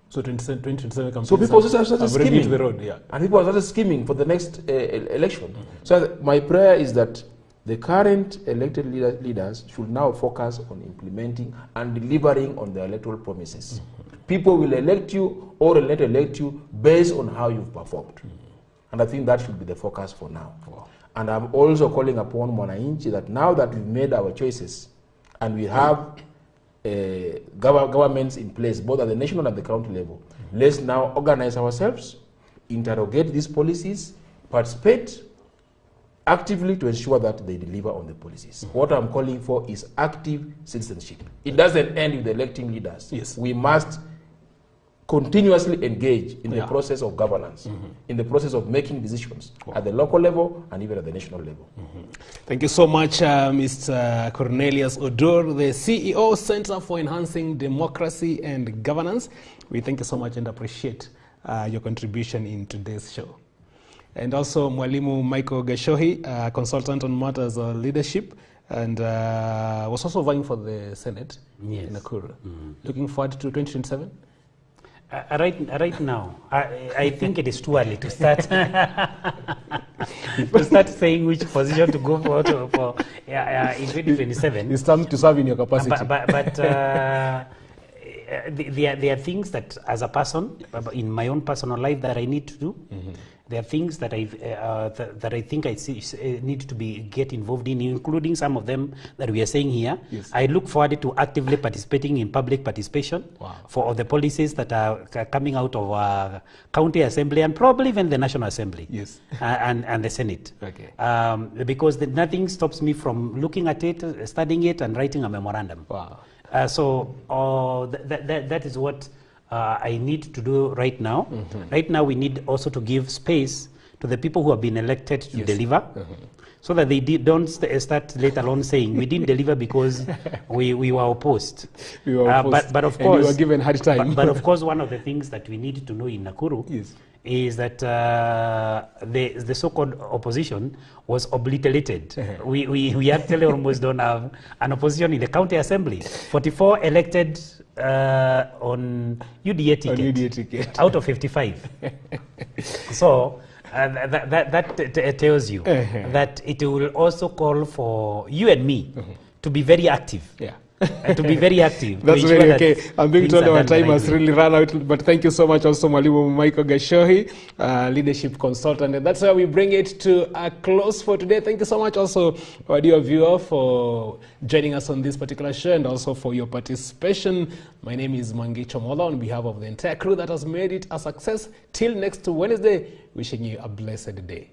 So 2027 campaigns. So people started have scheming, to the road, yeah. and people started scheming for the next election. So my prayer is that the current elected leaders should now focus on implementing and delivering on their electoral promises. People will elect you or not elect you based on how you've performed. And I think that should be the focus for now. Wow. And I'm also calling upon Mwananchi that now that we've made our choices and we have governments in place, both at the national and the county level, let's now organize ourselves, interrogate these policies, participate actively to ensure that they deliver on the policies. What I'm calling for is active citizenship. It doesn't end with electing leaders. Yes. We must continuously engage in the process of governance, in the process of making decisions at the local level and even at the national level. Thank you so much, Mr. Cornelius Odur, the CEO, Center for Enhancing Democracy and Governance. We thank you so much and appreciate your contribution in today's show. And also Mwalimu Michael Gashohi, consultant on matters of leadership, and was also vying for the Senate in Nakuru. Looking forward to 2027? Right now, I think it is too early to start to start saying which position to go for in 2027. It's time to serve in your capacity. But there are things that, as a person, in my own personal life, that I need to do. There are things that I think I need to get involved in, including some of them that we are saying here. Yes. I look forward to actively participating in public participation for the policies that are coming out of our county assembly and probably even the National Assembly and the Senate. Okay. Because nothing stops me from looking at it, studying it, and writing a memorandum. Wow. So that is what I need to do right now. Right now, we need also to give space to the people who have been elected to deliver, so that they don't start later on saying we didn't deliver because we were opposed. We were opposed. But of and course, we were given hard time. but of course, one of the things that we need to know in Nakuru is that the so-called opposition was obliterated. We actually almost don't have an opposition in the county assembly. 44 elected on UDA ticket, out of 55. So that tells you that it will also call for you and me to be very active. To be very active. That's really okay. I'm being told our time has really run out, but thank you so much also Mwalimu Michael Gashohi, leadership consultant. And that's where we bring it to a close for today. Thank you so much also, our dear viewer, for joining us on this particular show and also for your participation. My name is Mangi Chomola on behalf of the entire crew that has made it a success. Till next Wednesday, wishing you a blessed day.